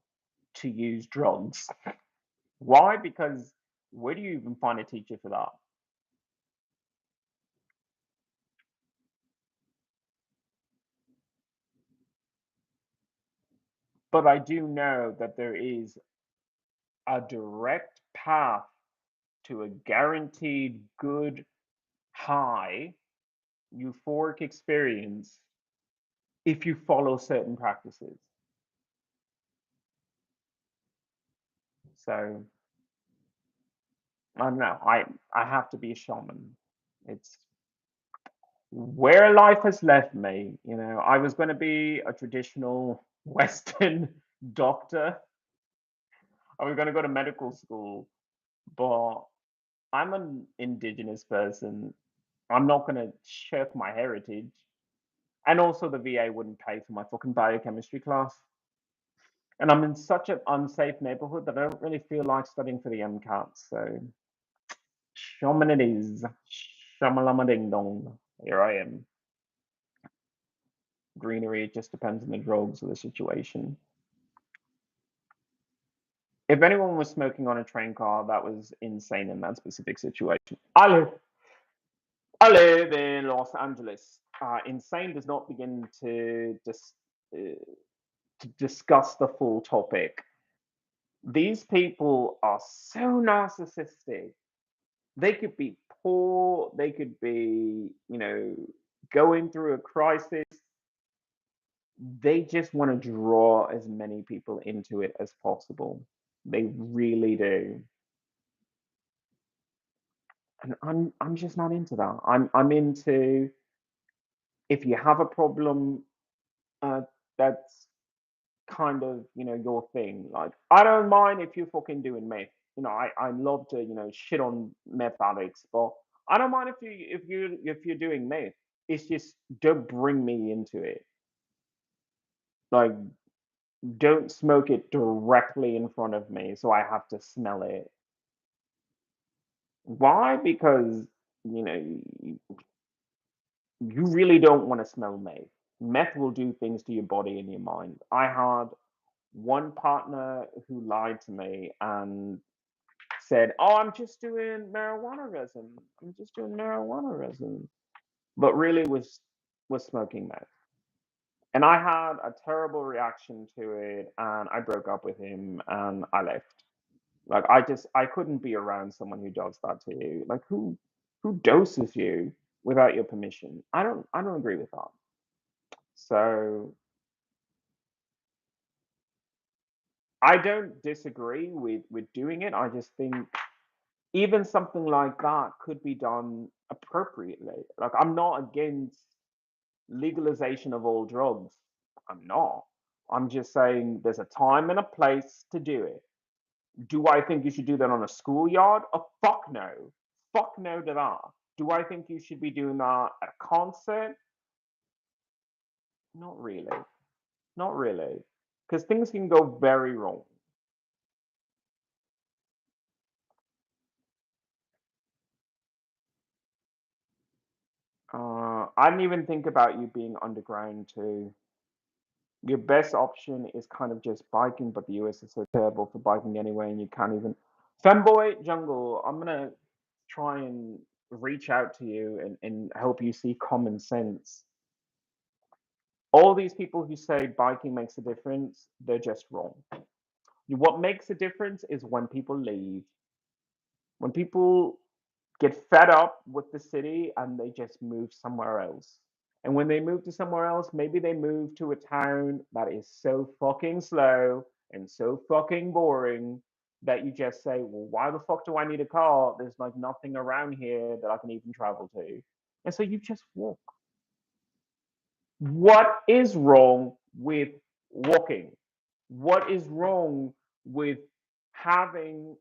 to use drugs. Why? Because where do you even find a teacher for that? But I do know that there is a direct path to a guaranteed good, high, euphoric experience if you follow certain practices. So I don't know. I have to be a shaman. It's where life has left me. I was going to be a traditional Western doctor. I was going to go to medical school, but I'm an indigenous person. I'm not going to shirk my heritage. And also, the VA wouldn't pay for my fucking biochemistry class. And I'm in such an unsafe neighborhood that I don't really feel like studying for the MCAT. So, shaman it is. Shamalama ding dong. Here I am. Greenery, it just depends on the drugs or the situation. If anyone was smoking on a train car, that was insane in that specific situation. I live in Los Angeles. Insane does not begin to discuss the full topic. These people are so narcissistic. They could be poor, they could be, going through a crisis. They just want to draw as many people into it as possible. They really do. And I'm just not into that. I'm into, if you have a problem, uh, that's kind of, your thing. Like, I don't mind if you're fucking doing meth. I love to, shit on meth addicts, but I don't mind if you're doing meth. It's just, don't bring me into it. Like, don't smoke it directly in front of me so I have to smell it. Why? Because, you know, you really don't want to smell meth. Meth will do things to your body and your mind. I had one partner who lied to me and said, "Oh, I'm just doing marijuana resin. I'm just doing marijuana resin," but really was smoking meth. And I had a terrible reaction to it, and I broke up with him and I left. Like I couldn't be around someone who does that to you. Like who doses you without your permission? I don't agree with that. So I don't disagree with doing it. I just think even something like that could be done appropriately. Like I'm not against legalization of all drugs. I'm not. I'm just saying there's a time and a place to do it. Do I think you should do that on a schoolyard? Oh, fuck no. Fuck no to that. Do I think you should be doing that at a concert? Not really. Not really. Because things can go very wrong. I didn't even think about you being underground too. Your best option is kind of just biking, but the US is so terrible for biking anyway, and you can't even. Femboy Jungle, I'm gonna try and reach out to you and help you see common sense. All these people who say biking makes a difference, they're just wrong. What makes a difference is when people leave, when people get fed up with the city and they just move somewhere else. And when they move to somewhere else, maybe they move to a town that is so fucking slow and so fucking boring that you just say, well, why the fuck do I need a car? There's like nothing around here that I can even travel to. And so you just walk. What is wrong with walking? What is wrong with having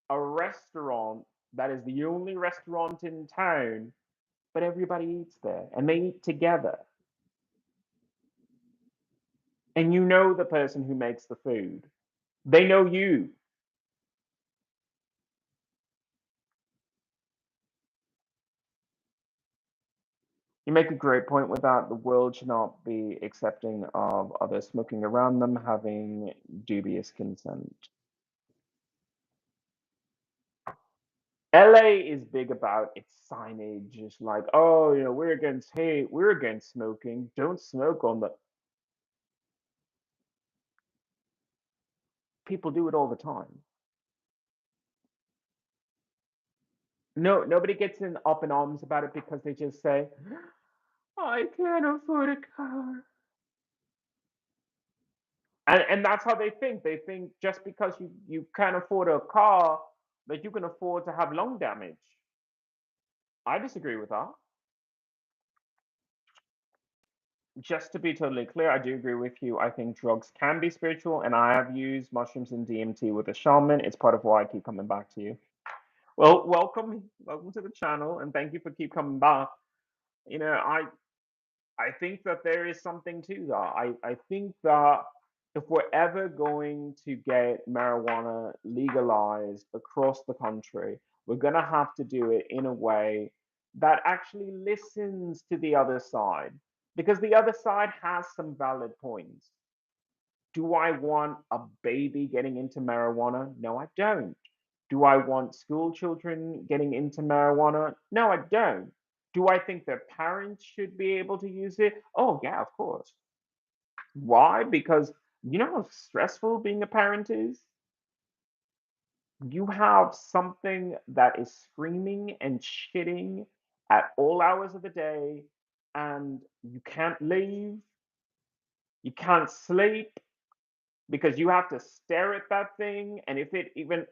a restaurant that is the only restaurant in town, but everybody eats there and they eat together? And you know the person who makes the food, they know you. You make a great point with that. The world should not be accepting of others smoking around them having dubious consent. LA is big about its signage. It's like, oh, we're against hate, we're against smoking. Don't smoke on the. People do it all the time. No, nobody gets in up in arms about it because they just say, I can't afford a car. And that's how they think. They think just because you can't afford a car that you can afford to have lung damage. I disagree with that. Just to be totally clear, I do agree with you. I think drugs can be spiritual, and I have used mushrooms and DMT with a shaman. It's part of why I keep coming back to you. Well, welcome to the channel, and thank you for keep coming back. You know, I think that there is something to that. I think that if we're ever going to get marijuana legalized across the country, we're going to have to do it in a way that actually listens to the other side, because the other side has some valid points. Do I want a baby getting into marijuana? No, I don't. Do I want school children getting into marijuana? No, I don't. Do I think their parents should be able to use it? Oh, yeah, of course. Why? Because you know how stressful being a parent is? You have something that is screaming and shitting at all hours of the day, and you can't leave, you can't sleep, because you have to stare at that thing. And if it even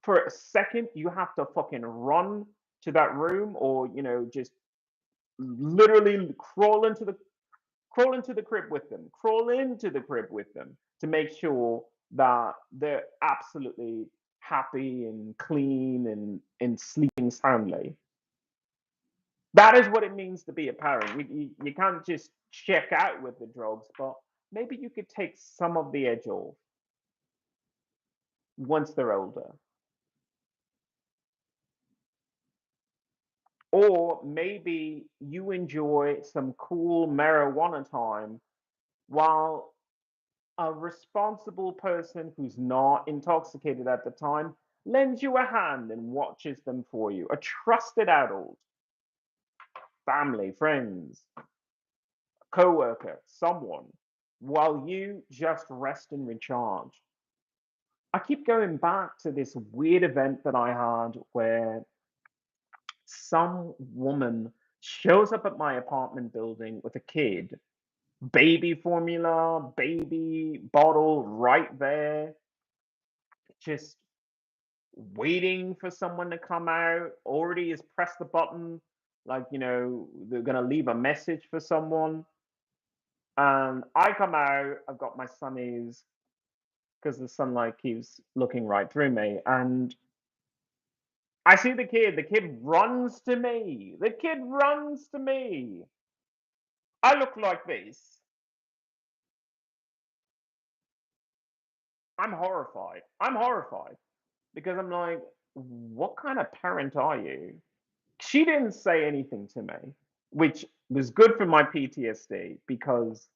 for a second, you have to fucking run to that room, or just literally crawl into the crib with them, crawl into the crib with them to make sure that they're absolutely happy and clean and sleeping soundly. That is what it means to be a parent. You can't just check out with the drugs, but maybe you could take some of the edge off once they're older. Or maybe you enjoy some cool marijuana time while a responsible person who's not intoxicated at the time lends you a hand and watches them for you. A trusted adult, family, friends, co-worker, someone, while you just rest and recharge. I keep going back to this weird event that I had where some woman shows up at my apartment building with a kid, baby formula, baby bottle right there, just waiting for someone to come out, already has pressed the button, like, they're going to leave a message for someone. And I come out, I've got my sunnies because the sunlight keeps looking right through me. And I see the kid runs to me. The kid runs to me. I look like this. I'm horrified. I'm horrified because I'm like, what kind of parent are you? She didn't say anything to me, which was good for my PTSD because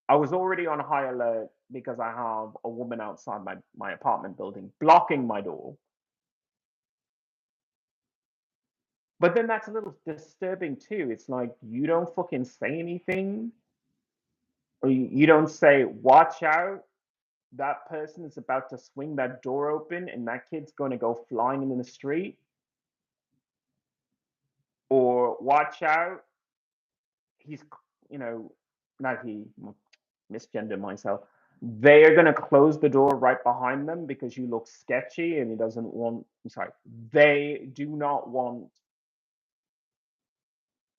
I was already on high alert because I have a woman outside my apartment building blocking my door. But then that's a little disturbing too. It's like you don't fucking say anything, or you don't say, watch out, that person is about to swing that door open and that kid's going to go flying in the street. Or watch out, he's, not he, misgender myself. They are going to close the door right behind them because you look sketchy and he doesn't want, I'm sorry, they do not want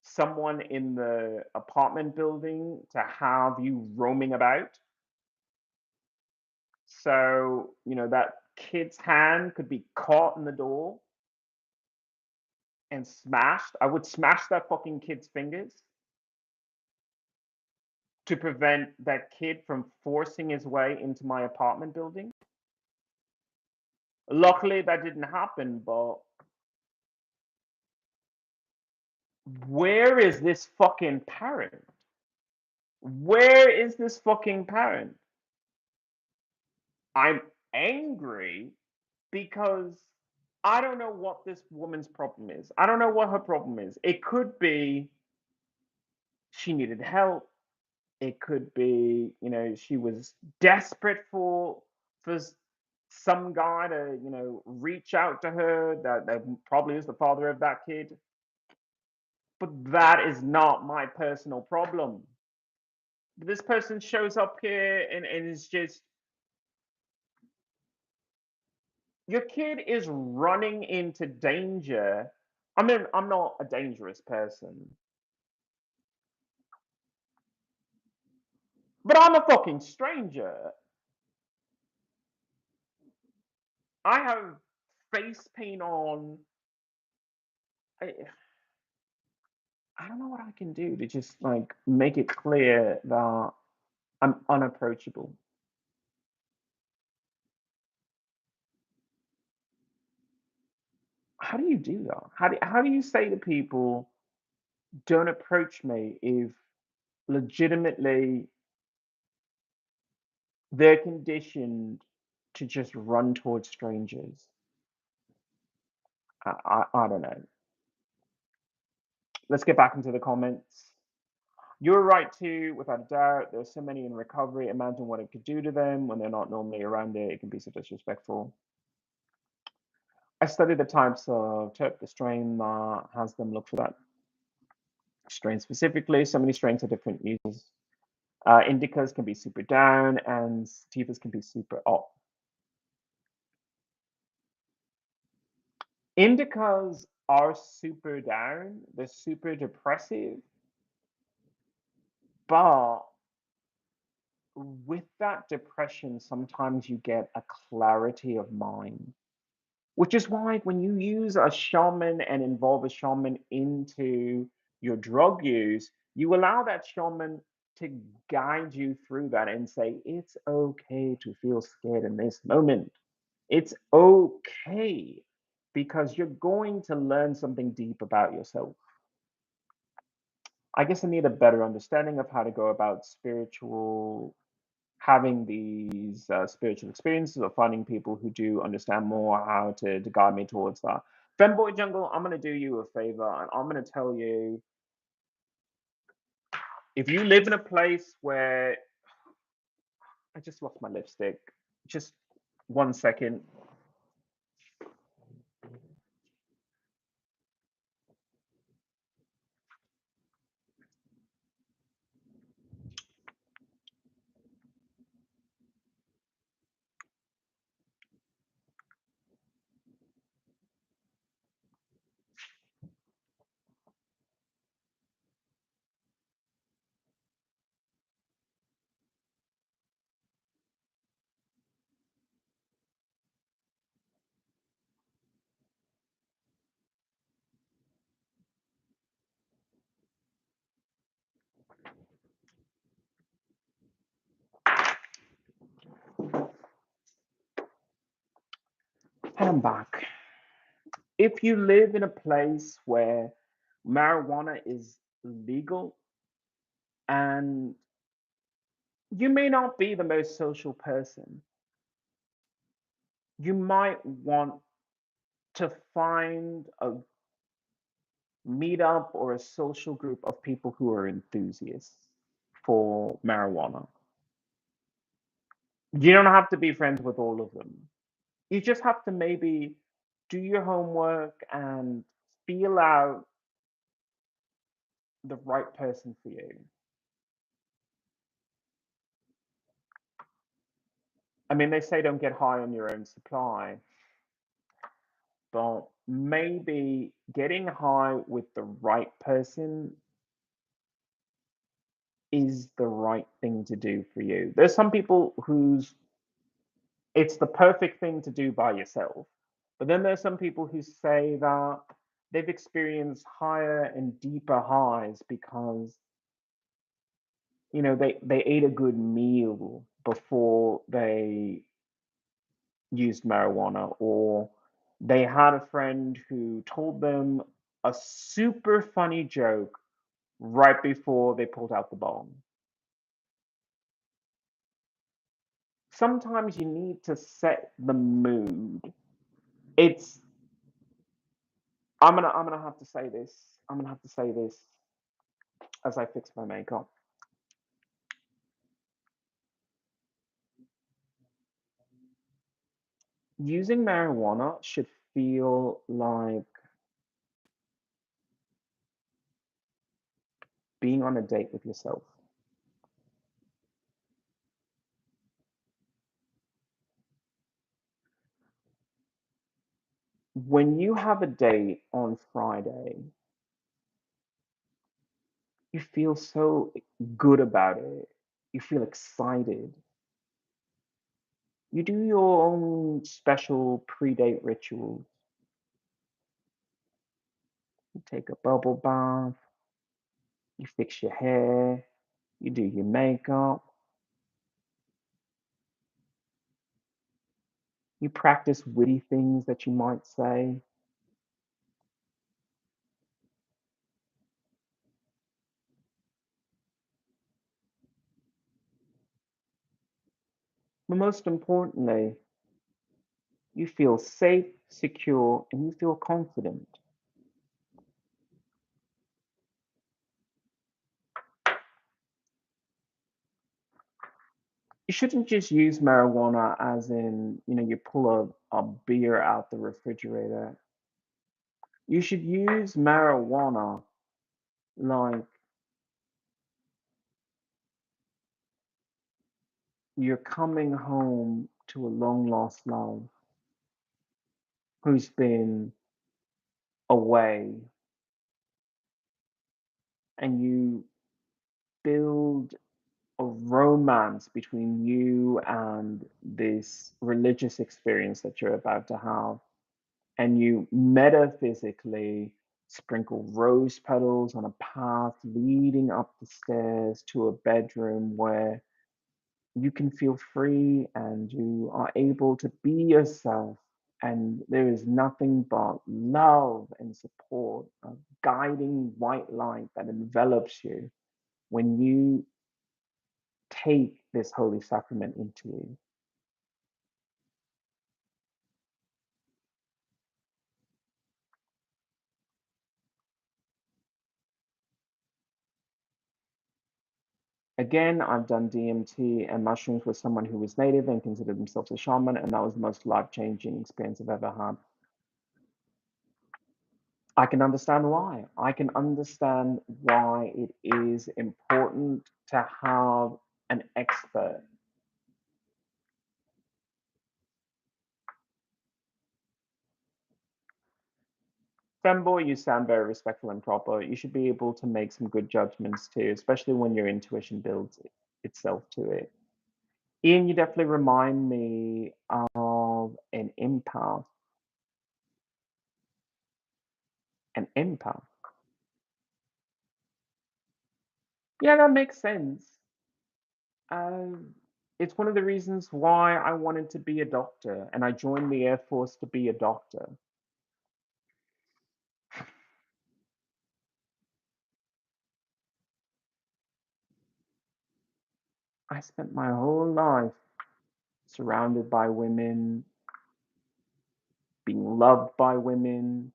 someone in the apartment building to have you roaming about. So, that kid's hand could be caught in the door and smashed. I would smash that fucking kid's fingers to prevent that kid from forcing his way into my apartment building. Luckily, that didn't happen, but where is this fucking parent? Where is this fucking parent? I'm angry because I don't know what this woman's problem is. I don't know what her problem is. It could be she needed help. It could be, she was desperate for some guy to, reach out to her. That probably is the father of that kid. But that is not my personal problem. This person shows up here and is just, your kid is running into danger. I mean, I'm not a dangerous person, but I'm a fucking stranger. I have face paint on. I, I don't know what I can do to just like make it clear that I'm unapproachable. How do you do that? How do you say to people, don't approach me if legitimately they're conditioned to just run towards strangers? I don't know. Let's get back into the comments. You're right too, without a doubt. There's so many in recovery. Imagine what it could do to them when they're not normally around it. It can be so disrespectful. I studied the types of terp, the strain that has them look for that strain specifically. So many strains have different uses. Indicas can be super down and sativas can be super up. Indicas are super down, they're super depressive, but with that depression, sometimes you get a clarity of mind, which is why when you use a shaman and involve a shaman into your drug use, you allow that shaman to guide you through that and say, it's okay to feel scared in this moment. It's okay because you're going to learn something deep about yourself. I guess I need a better understanding of how to go about having these spiritual experiences, or finding people who do understand more how to guide me towards that. Femboy Jungle, I'm going to do you a favor and I'm going to tell you, If you live in a place where I just lost my lipstick, just 1 second. And I'm back. If you live in a place where marijuana is legal, and you may not be the most social person, you might want to find a meetup or a social group of people who are enthusiasts for marijuana. You don't have to be friends with all of them. You just have to maybe do your homework and feel out the right person for you. I mean, they say don't get high on your own supply, but maybe getting high with the right person is the right thing to do for you. There's some people whose it's the perfect thing to do by yourself. But then there's some people who say that they've experienced higher and deeper highs because they ate a good meal before they used marijuana, or they had a friend who told them a super funny joke right before they pulled out the bong. Sometimes you need to set the mood. It's I'm gonna have to say this. I'm gonna have to say this as I fix my makeup. Using marijuana should feel like being on a date with yourself. When you have a date on Friday, you feel so good about it. You feel excited. You do your own special pre-date rituals. You take a bubble bath, you fix your hair, you do your makeup, you practice witty things that you might say. But most importantly, you feel safe, secure, and you feel confident. You shouldn't just use marijuana as in, you pull a beer out the refrigerator. You should use marijuana like you're coming home to a long lost love who's been away, and you build a romance between you and this religious experience that you're about to have. And you metaphysically sprinkle rose petals on a path leading up the stairs to a bedroom where you can feel free and you are able to be yourself. And there is nothing but love and support, a guiding white light that envelops you when you take this holy sacrament into you. Again, I've done DMT and mushrooms with someone who was native and considered themselves a shaman, and that was the most life-changing experience I've ever had. I can understand why. I can understand why it is important to have an expert. Femboy, you sound very respectful and proper. You should be able to make some good judgments too, especially when your intuition builds itself to it. Ian, you definitely remind me of an empath. An empath. Yeah, that makes sense. Um, it's one of the reasons why I wanted to be a doctor, and I joined the Air Force to be a doctor. I spent my whole life surrounded by women, being loved by women,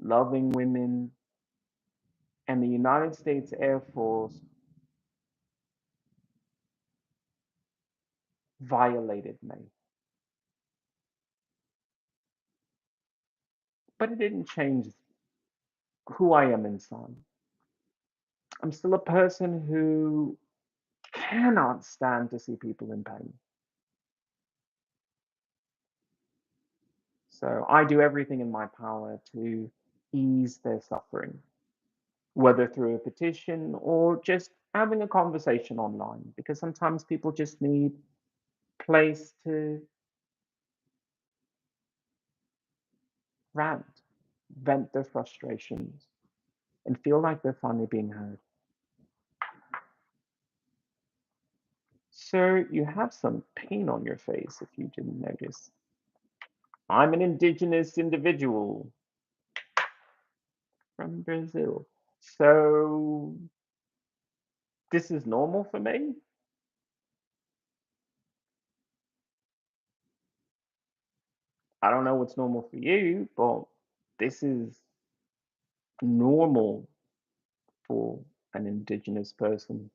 loving women, and the United States Air Force violated me. But it didn't change who I am inside. I'm still a person who cannot stand to see people in pain. So I do everything in my power to ease their suffering, whether through a petition or just having a conversation online, because sometimes people just need place to rant, vent their frustrations, and feel like they're finally being heard. Sir, you have some pain on your face if you didn't notice. I'm an indigenous individual from Brazil. So this is normal for me? I don't know what's normal for you, but this is normal for an indigenous person.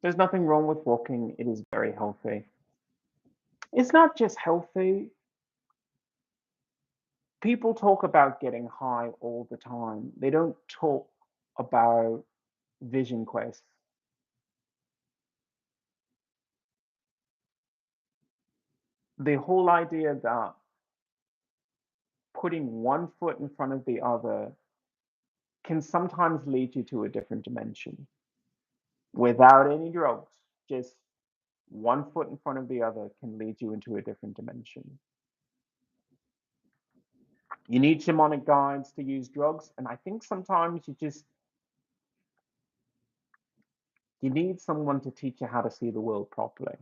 There's nothing wrong with walking, it is very healthy. It's not just healthy, people talk about getting high all the time. They don't talk about vision quests. The whole idea that putting one foot in front of the other can sometimes lead you to a different dimension without any drugs. Just one foot in front of the other can lead you into a different dimension. You need shamanic guides to use drugs, and I think sometimes you need someone to teach you how to see the world properly.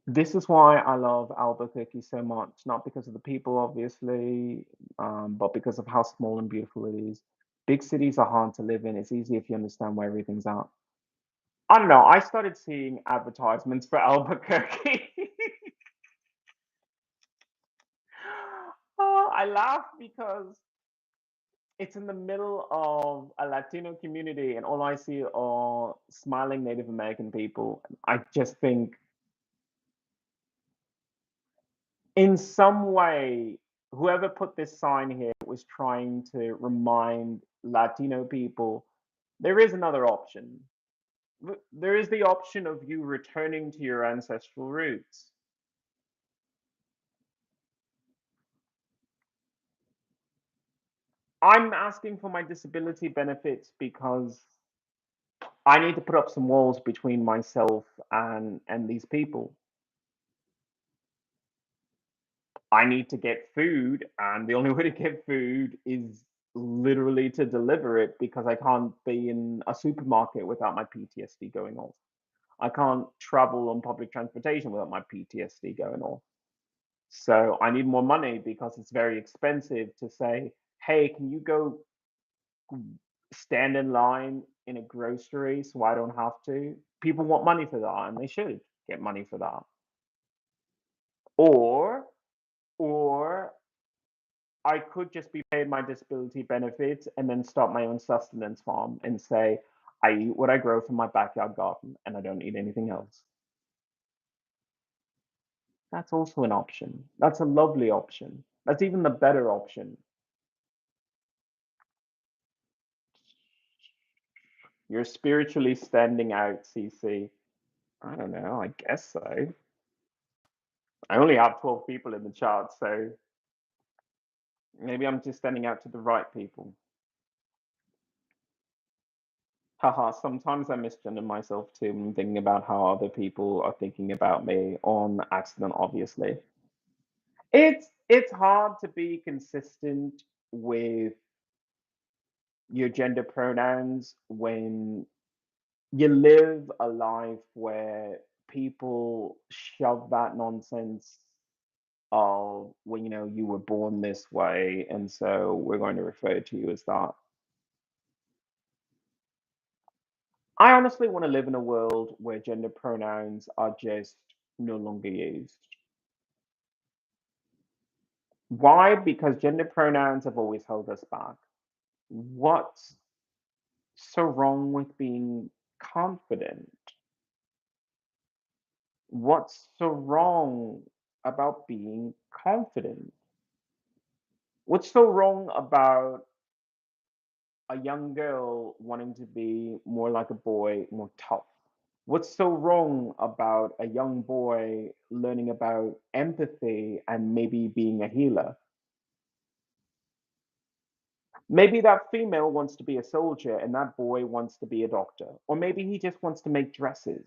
This is why I love Albuquerque so much, not because of the people, obviously, but because of how small and beautiful it is. Big cities are hard to live in. It's easy if you understand where everything's at. I don't know. I started seeing advertisements for Albuquerque. Oh, I laugh because it's in the middle of a Latino community, and all I see are smiling Native American people. I just think, in some way, whoever put this sign here was trying to remind Latino people there is another option. There is the option of you returning to your ancestral roots. I'm asking for my disability benefits because I need to put up some walls between myself and these people. I need to get food, and the only way to get food is literally to deliver it because I can't be in a supermarket without my PTSD going off. I can't travel on public transportation without my PTSD going off. So I need more money because it's very expensive to say, hey, can you go stand in line in a grocery so I don't have to? People want money for that, and they should get money for that. Or, or I could just be paid my disability benefits and then start my own sustenance farm and say, I eat what I grow from my backyard garden and I don't eat anything else. That's also an option. That's a lovely option. That's even the better option. You're spiritually standing out, CC. I don't know. I guess so. I only have 12 people in the chart, so maybe I'm just standing out to the right people. Haha, sometimes I misgender myself too. I'm thinking about how other people are thinking about me on accident, obviously. It's hard to be consistent with your gender pronouns when you live a life where people shove that nonsense of, well, you were born this way, and so we're going to refer to you as that. I honestly want to live in a world where gender pronouns are just no longer used. Why? Because gender pronouns have always held us back. What's so wrong with being confident? What's so wrong about being confident? What's so wrong about a young girl wanting to be more like a boy, more tough? What's so wrong about a young boy learning about empathy and maybe being a healer? Maybe that female wants to be a soldier and that boy wants to be a doctor. Or maybe he just wants to make dresses.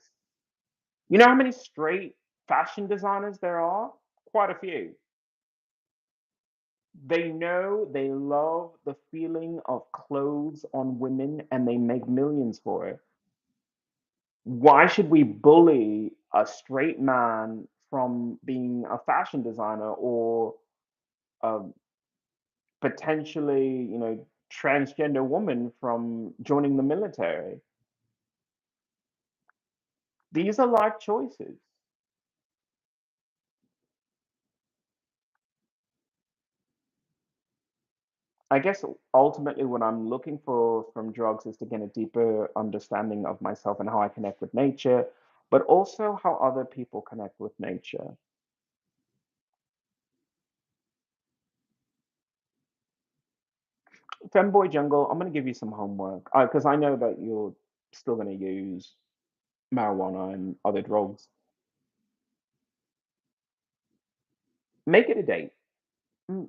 You know how many straight fashion designers there are? Quite a few. They know they love the feeling of clothes on women and they make millions for it. Why should we bully a straight man from being a fashion designer or a potentially, transgender woman from joining the military? These are life choices. I guess ultimately what I'm looking for from drugs is to get a deeper understanding of myself and how I connect with nature, but also how other people connect with nature. Femboy Jungle, I'm going to give you some homework because I know that you're still going to use marijuana and other drugs. Make it a date.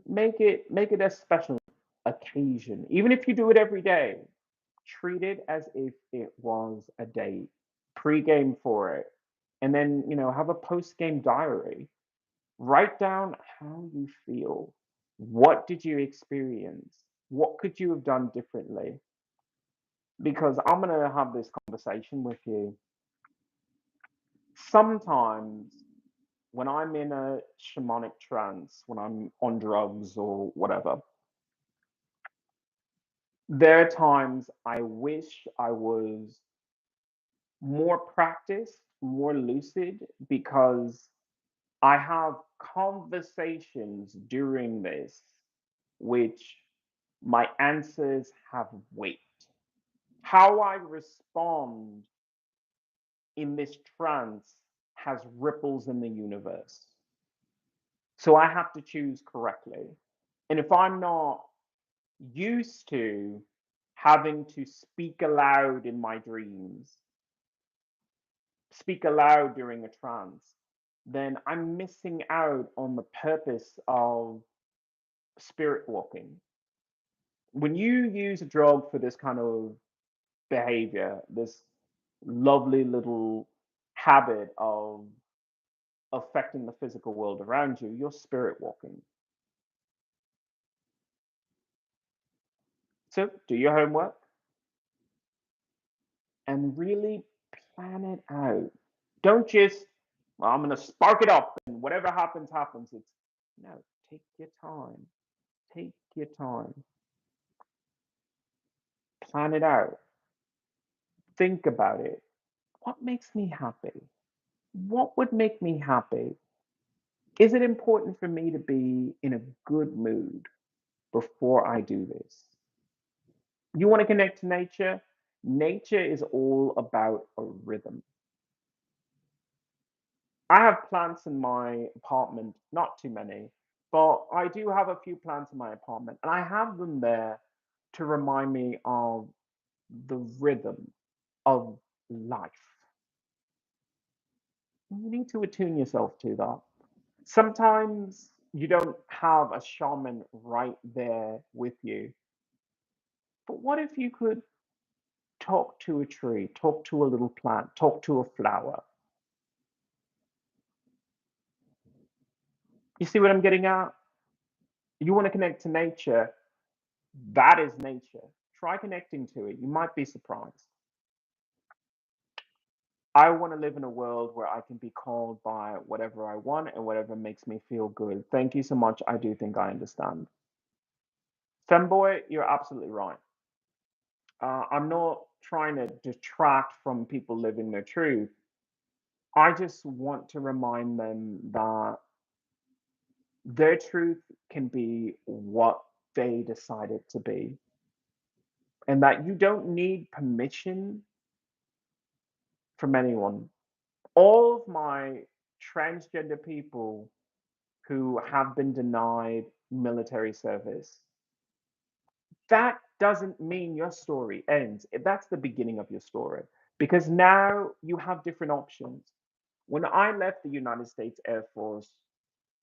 Make it a special occasion. Even if you do it every day, treat it as if it was a date. Pre-game for it. And then, have a post-game diary. Write down how you feel. What did you experience? What could you have done differently? Because I'm going to have this conversation with you. Sometimes when I'm in a shamanic trance, when I'm on drugs or whatever, there are times I wish I was more practiced, more lucid, because I have conversations during this which my answers have weight. How I respond in this trance has ripples in the universe. So I have to choose correctly. And if I'm not used to having to speak aloud in my dreams, speak aloud during a trance, then I'm missing out on the purpose of spirit walking. When you use a drug for this kind of behavior, this lovely little habit of affecting the physical world around you, you're spirit walking. So do your homework and really plan it out. Don't just, well, I'm going to spark it up and whatever happens, happens. It's no, take your time. Take your time. Plan it out. Think about it. What makes me happy? What would make me happy? Is it important for me to be in a good mood before I do this? You want to connect to nature? Nature is all about a rhythm. I have plants in my apartment, not too many, but I do have a few plants in my apartment, and I have them there to remind me of the rhythm of life. You need to attune yourself to that. Sometimes you don't have a shaman right there with you, but what if you could talk to a tree, talk to a little plant, talk to a flower? You see what I'm getting at? You want to connect to nature, that is nature. Try connecting to it. You might be surprised. I want to live in a world where I can be called by whatever I want and whatever makes me feel good. Thank you so much. I do think I understand. Femboy, you're absolutely right. I'm not trying to detract from people living their truth. I just want to remind them that their truth can be what they decide it to be, and that you don't need permission from anyone. All of my transgender people who have been denied military service, that doesn't mean your story ends. That's the beginning of your story because now you have different options. When I left the United States Air Force,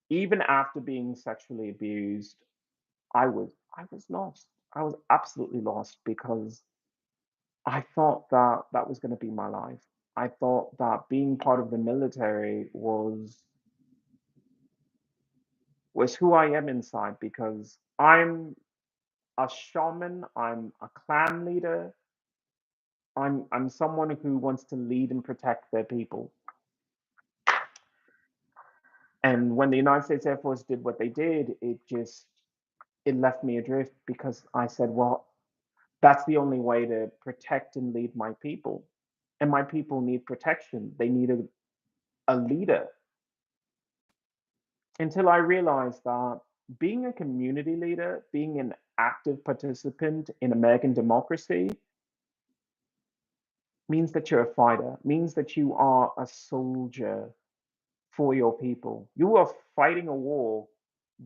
even after being sexually abused, I was lost. I was absolutely lost because I thought that that was going to be my life. I thought that being part of the military was who I am inside because I'm a shaman, I'm a clan leader, I'm someone who wants to lead and protect their people. And when the United States Air Force did what they did, it left me adrift because I said, well, that's the only way to protect and lead my people. And my people need protection. They need a leader. Until I realized that being a community leader, being an active participant in American democracy, means that you're a fighter, means that you are a soldier for your people. You are fighting a war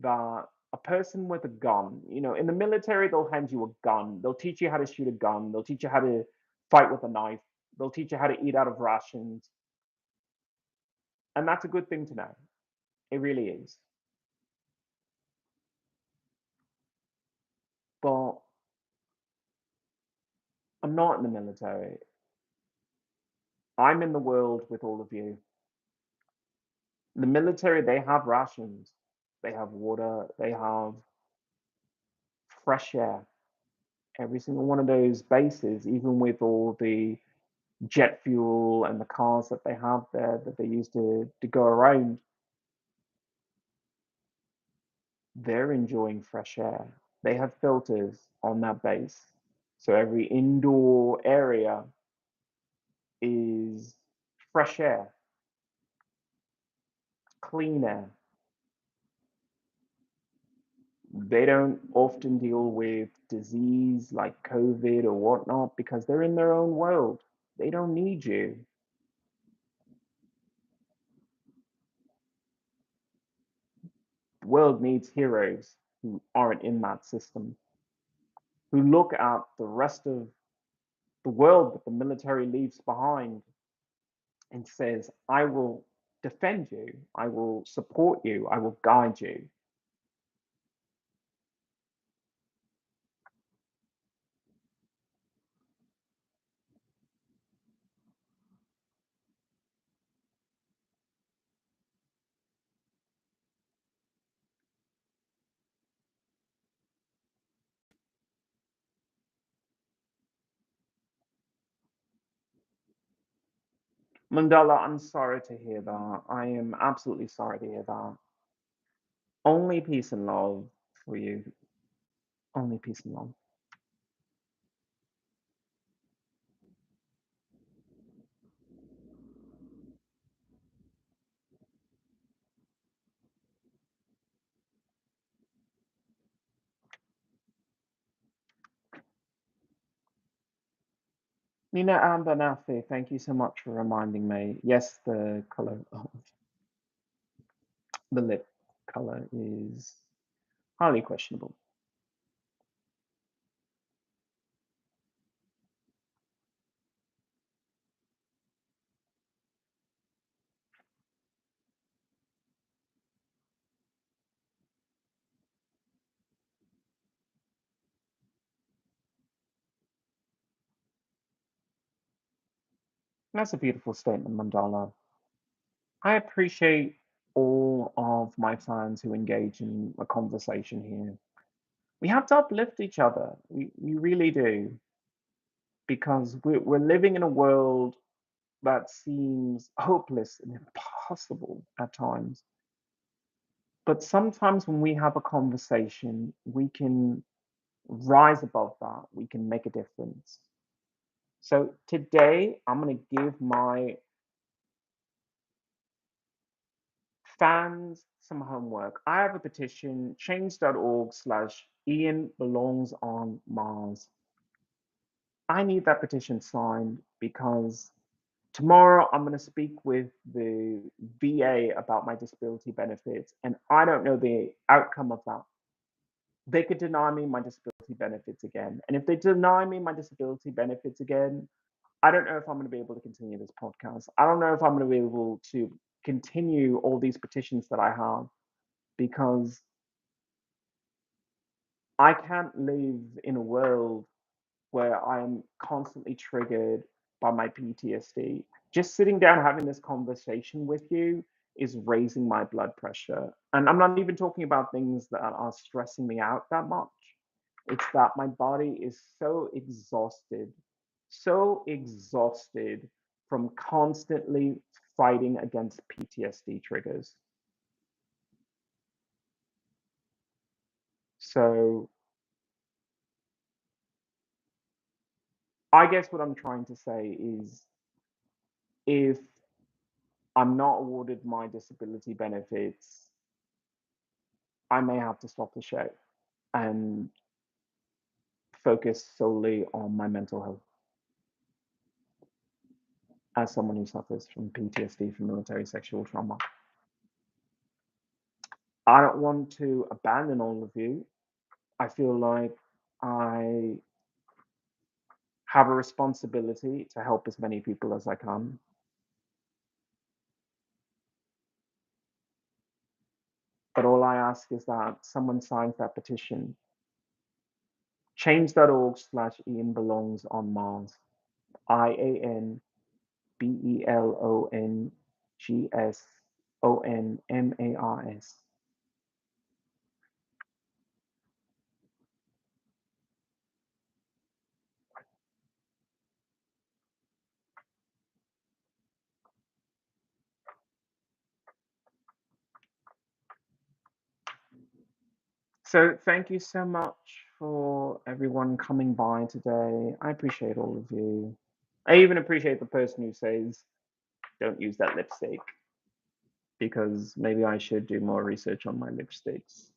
that a person with a gun, in the military, they'll hand you a gun. They'll teach you how to shoot a gun. They'll teach you how to fight with a knife. They'll teach you how to eat out of rations. And that's a good thing to know. It really is. But I'm not in the military. I'm in the world with all of you. The military, they have rations, they have water, they have fresh air. Every single one of those bases, even with all the jet fuel and the cars that they have there that they use to go around, they're enjoying fresh air. They have filters on that base. So every indoor area is fresh air, clean air. They don't often deal with disease like COVID or whatnot because they're in their own world. They don't need you. The world needs heroes who aren't in that system, who look at the rest of the world that the military leaves behind and says, I will defend you, I will support you, I will guide you. Mandela, I'm sorry to hear that. I am absolutely sorry to hear that. Only peace and love for you. Only peace and love. Nina Ambanafi, thank you so much for reminding me. Yes, the color of the lip color is highly questionable. That's a beautiful statement, Mandala. I appreciate all of my fans who engage in a conversation here. We have to uplift each other. We really do, because we're living in a world that seems hopeless and impossible at times. But sometimes when we have a conversation, we can rise above that. We can make a difference. So today, I'm going to give my fans some homework. I have a petition, change.org/Ian belongs on Mars. I need that petition signed because tomorrow I'm going to speak with the VA about my disability benefits, and I don't know the outcome of that. They could deny me my disability benefits again. And if they deny me my disability benefits again, I don't know if I'm going to be able to continue this podcast. I don't know if I'm going to be able to continue all these petitions that I have because I can't live in a world where I'm constantly triggered by my PTSD. Just sitting down having this conversation with you is raising my blood pressure. And I'm not even talking about things that are stressing me out that much. It's that my body is so exhausted from constantly fighting against PTSD triggers. So I guess what I'm trying to say is if I'm not awarded my disability benefits, I may have to stop the show and focus solely on my mental health as someone who suffers from PTSD from military sexual trauma. I don't want to abandon all of you. I feel like I have a responsibility to help as many people as I can. But all I ask is that someone signs that petition. Change.org/Ian belongs on Mars. IANBELONGSONMARS. So thank you so much for everyone coming by today. I appreciate all of you. I even appreciate the person who says, don't use that lipstick, because maybe I should do more research on my lipsticks.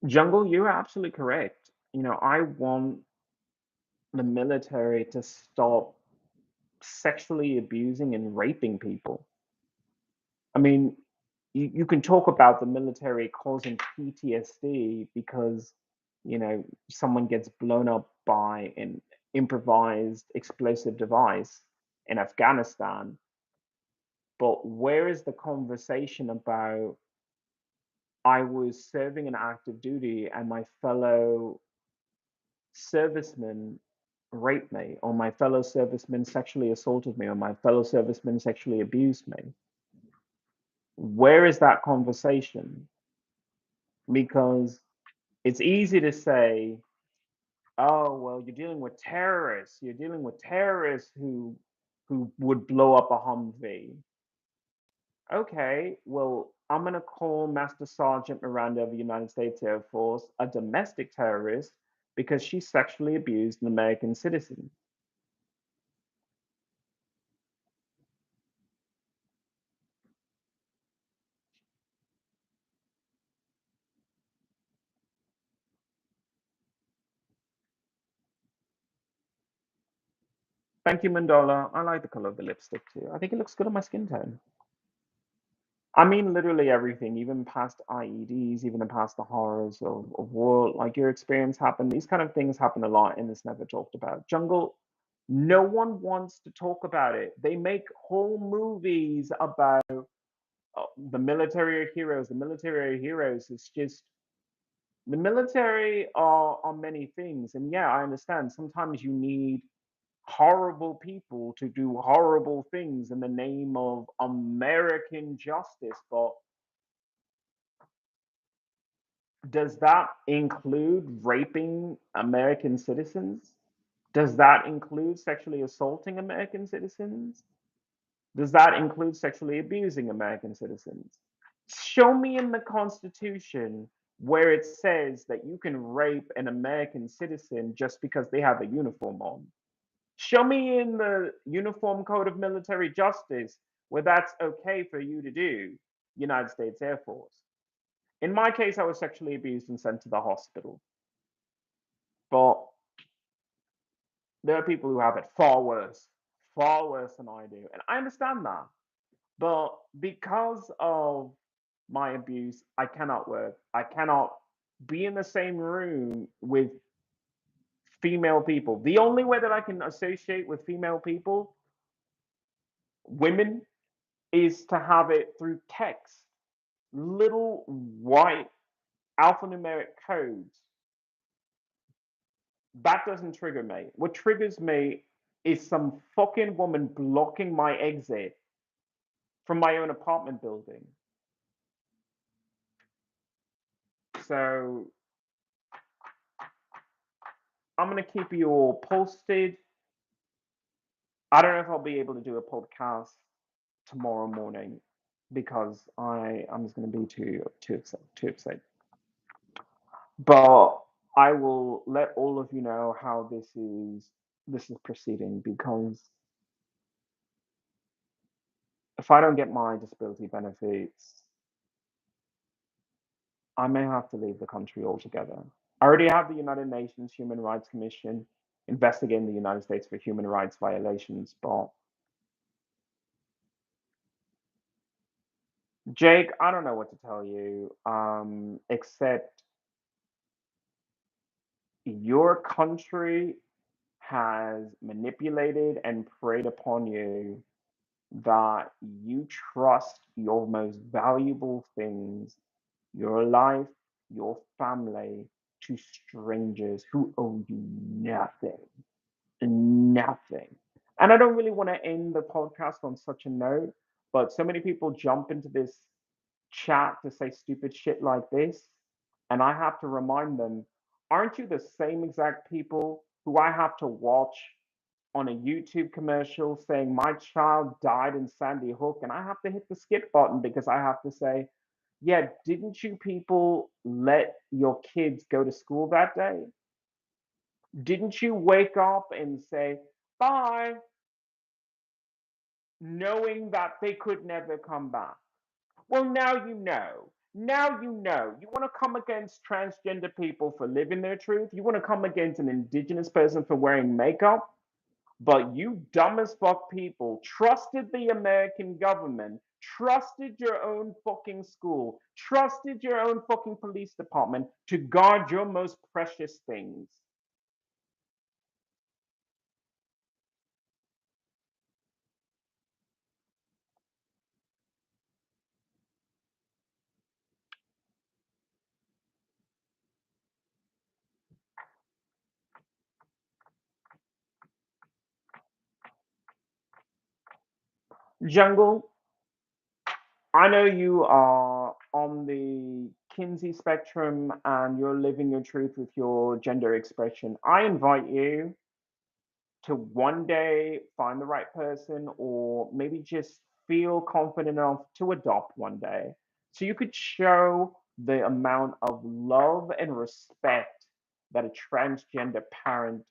Jungle, you're absolutely correct. I want the military to stop sexually abusing and raping people. I mean, you can talk about the military causing PTSD because, someone gets blown up by an improvised explosive device in Afghanistan. But where is the conversation about I was serving an active duty and my fellow servicemen raped me, or my fellow servicemen sexually assaulted me, or my fellow servicemen sexually abused me? Where is that conversation? Because it's easy to say, oh, well, you're dealing with terrorists. You're dealing with terrorists who would blow up a Humvee. Okay, well, I'm gonna call Master Sergeant Miranda of the United States Air Force a domestic terrorist because she sexually abused an American citizen. Thank you, Mandola. I like the color of the lipstick too. I think it looks good on my skin tone. I mean, literally everything, even past IEDs, even past the horrors of war, like your experience happened. These kind of things happen a lot and it's never talked about. Jungle, no one wants to talk about it. They make whole movies about the military are heroes. The military are heroes. It's just the military are many things. And yeah, I understand. Sometimes you need horrible people to do horrible things in the name of American justice. But does that include raping American citizens? Does that include sexually assaulting American citizens? Does that include sexually abusing American citizens? Show me in the Constitution where it says that you can rape an American citizen just because they have a uniform on. Show me in the Uniform Code of Military Justice where that's okay for you to do, United States Air Force. In my case, I was sexually abused and sent to the hospital. But there are people who have it far worse than I do. And I understand that. But because of my abuse, I cannot work. I cannot be in the same room with female people. The only way that I can associate with female people, women, is to have it through text, little white alphanumeric codes. That doesn't trigger me. What triggers me is some fucking woman blocking my exit from my own apartment building. So I'm gonna keep you all posted. I don't know if I'll be able to do a podcast tomorrow morning because I'm just gonna be too upset. But I will let all of you know how this is proceeding because if I don't get my disability benefits, I may have to leave the country altogether. I already have the United Nations Human Rights Commission investigating the United States for human rights violations, but Jake, I don't know what to tell you, except your country has manipulated and preyed upon you that you trust your most valuable things, your life, your family, to strangers who owe you nothing. Nothing. And I don't really want to end the podcast on such a note, but so many people jump into this chat to say stupid shit like this. And I have to remind them, aren't you the same exact people who I have to watch on a YouTube commercial saying my child died in Sandy Hook? And I have to hit the skip button because I have to say, yeah, didn't you people let your kids go to school that day? Didn't you wake up and say, bye, knowing that they could never come back? Well, now you know. Now you know. You want to come against transgender people for living their truth? You want to come against an indigenous person for wearing makeup? But you dumb as fuck people trusted the American government, trusted your own fucking school, trusted your own fucking police department to guard your most precious things. Jungle, I know you are on the Kinsey spectrum and you're living your truth with your gender expression, I invite you to one day find the right person, or maybe just feel confident enough to adopt one day. So you could show the amount of love and respect that a transgender parent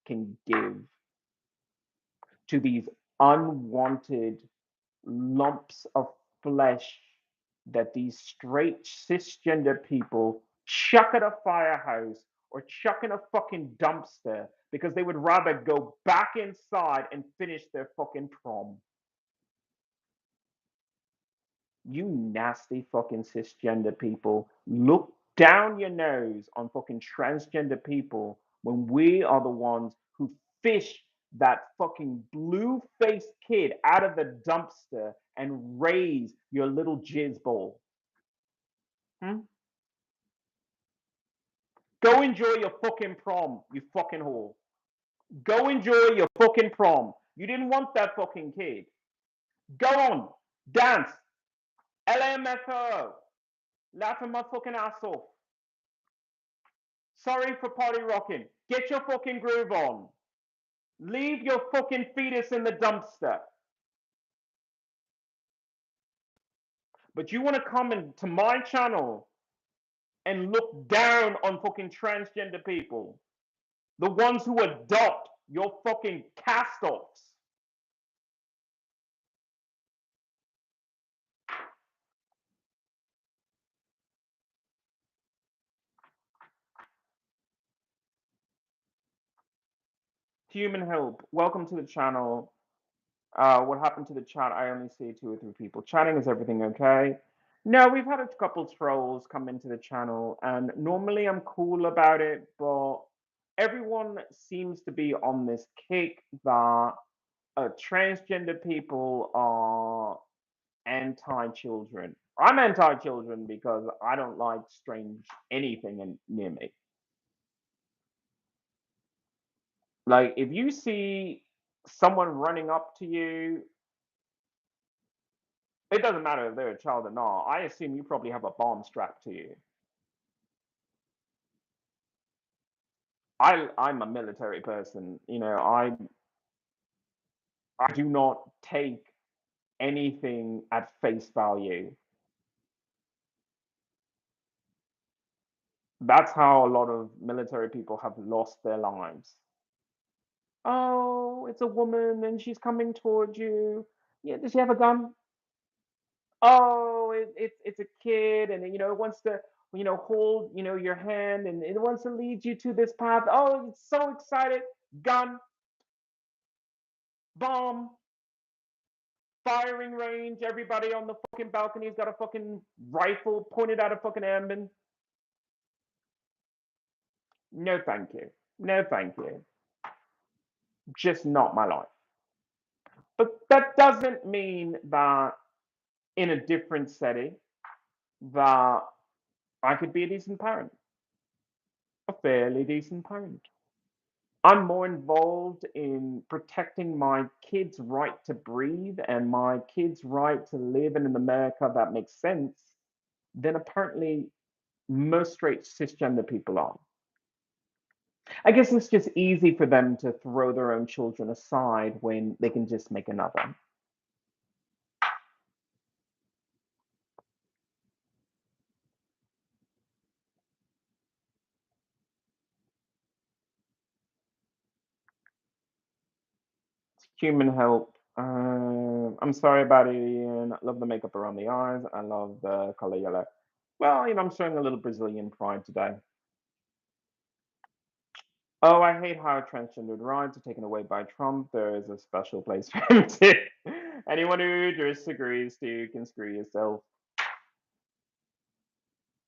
can give to these unwanted lumps of flesh that these straight cisgender people chuck at a firehouse or chuck in a fucking dumpster because they would rather go back inside and finish their fucking prom. You nasty fucking cisgender people, look down your nose on fucking transgender people when we are the ones who fish that fucking blue faced kid out of the dumpster and raise your little jizz ball. Hmm? Go enjoy your fucking prom, you fucking whore. Go enjoy your fucking prom. You didn't want that fucking kid. Go on, dance. LMFO. Laughing my fucking ass off. Sorry for party rocking. Get your fucking groove on. Leave your fucking fetus in the dumpster. But you want to come into my channel and look down on fucking transgender people. The ones who adopt your fucking cast-offs. Human Help, welcome to the channel. What happened to the chat? I only see 2 or 3 people chatting. Is everything okay? No, we've had a couple trolls come into the channel, and normally I'm cool about it, but everyone seems to be on this kick that transgender people are anti-children. I'm anti-children because I don't like strange anything near me. Like, if you see someone running up to you, it doesn't matter if they're a child or not. I assume you probably have a bomb strapped to you. I'm a military person. You know, I do not take anything at face value. That's how a lot of military people have lost their lives. Oh, it's a woman and she's coming towards you. Yeah, does she have a gun? Oh, it's a kid, and it wants to hold your hand, and it wants to lead you to this path. Oh, it's so excited. Gun, bomb, firing range. Everybody on the fucking balcony's got a fucking rifle pointed at a fucking ambulance. No, thank you. No, thank you. Just not my life. But that doesn't mean that in a different setting that I could be a decent parent, a fairly decent parent. I'm more involved in protecting my kids' right to breathe and my kids' right to live in an America that makes sense than apparently most straight cisgender people are. I guess it's just easy for them to throw their own children aside when they can just make another. Human Help. I'm sorry about it, Ian. I love the makeup around the eyes. I love the color yellow. Well, I'm showing a little Brazilian pride today. Oh, I hate how transgendered rights are taken away by Trump. There is a special place for him too. Anyone who disagrees, you can screw yourself.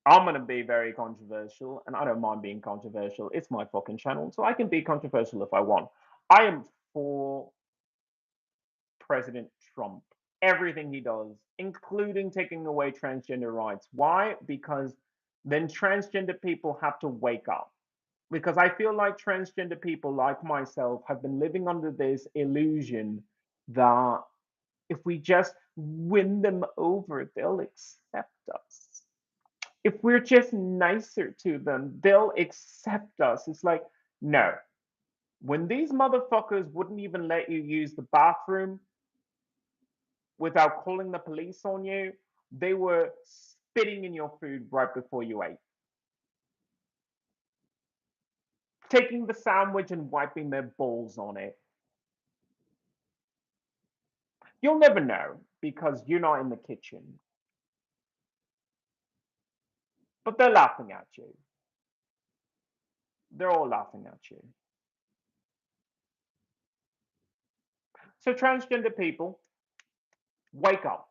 I'm gonna be very controversial, and I don't mind being controversial. It's my fucking channel, so I can be controversial if I want. I am for President Trump. Everything he does, including taking away transgender rights. Why? Because then transgender people have to wake up. Because I feel like transgender people like myself have been living under this illusion that if we just win them over, they'll accept us. If we're just nicer to them, they'll accept us. It's like, no. When these motherfuckers wouldn't even let you use the bathroom without calling the police on you, they were spitting in your food right before you ate. Taking the sandwich and wiping their balls on it. You'll never know because you're not in the kitchen. But they're laughing at you. They're all laughing at you. So, transgender people, wake up.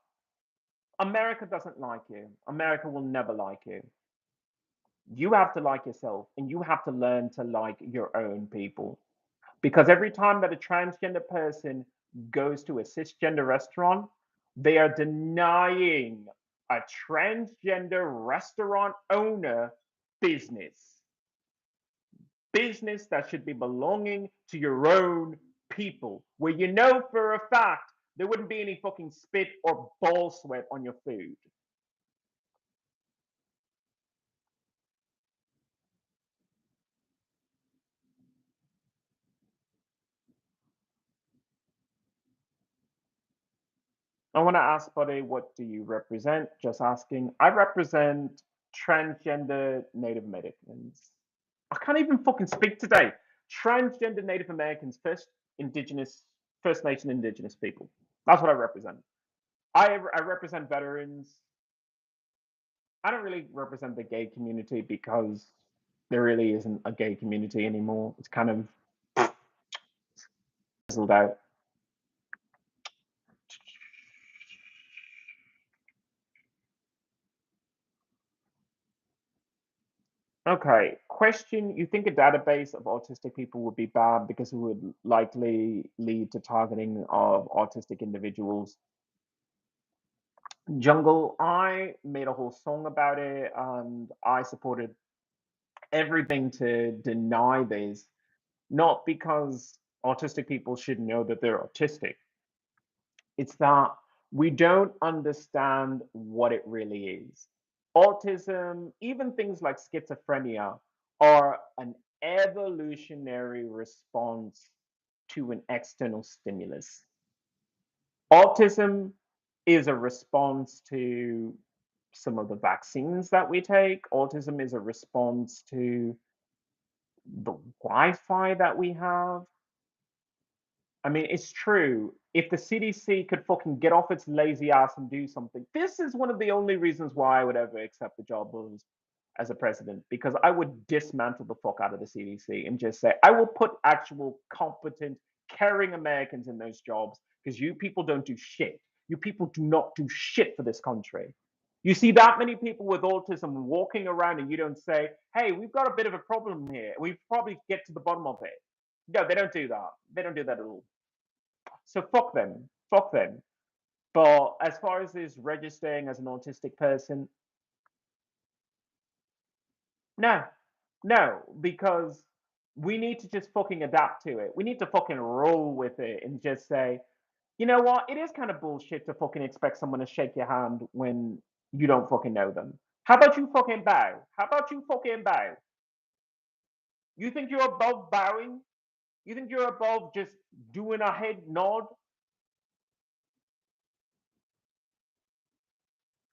America doesn't like you. America will never like you. You have to like yourself and you have to learn to like your own people. Because every time that a transgender person goes to a cisgender restaurant, they are denying a transgender restaurant owner business. Business that should be belonging to your own people, where you know for a fact there wouldn't be any fucking spit or ball sweat on your food. I want to ask, buddy, what do you represent? Just asking. I represent transgender Native Americans. I can't even fucking speak today. Transgender Native Americans, First Nation indigenous people. That's what I represent. I represent veterans. I don't really represent the gay community because there really isn't a gay community anymore. It's kind of fizzled out. Okay, question. You think a database of autistic people would be bad because it would likely lead to targeting of autistic individuals? Jungle, I made a whole song about it and I supported everything to deny this, not because autistic people should know that they're autistic. It's that we don't understand what it really is. Autism, even things like schizophrenia, are an evolutionary response to an external stimulus. Autism is a response to some of the vaccines that we take. Autism is a response to the Wi Fi that we have. I mean, it's true. If the CDC could fucking get off its lazy ass and do something, this is one of the only reasons why I would ever accept the job as a president, because I would dismantle the fuck out of the CDC and just say, I will put actual competent, caring Americans in those jobs because you people don't do shit. You people do not do shit for this country. You see that many people with autism walking around and you don't say, hey, we've got a bit of a problem here. We probably get to the bottom of it. No, they don't do that. They don't do that at all. So fuck them. Fuck them. But as far as this registering as an autistic person, no, no, because we need to just fucking adapt to it. We need to fucking roll with it and just say, you know what? It is kind of bullshit to fucking expect someone to shake your hand when you don't fucking know them. How about you fucking bow? How about you fucking bow? You think you're above bowing? You think you're above just doing a head nod?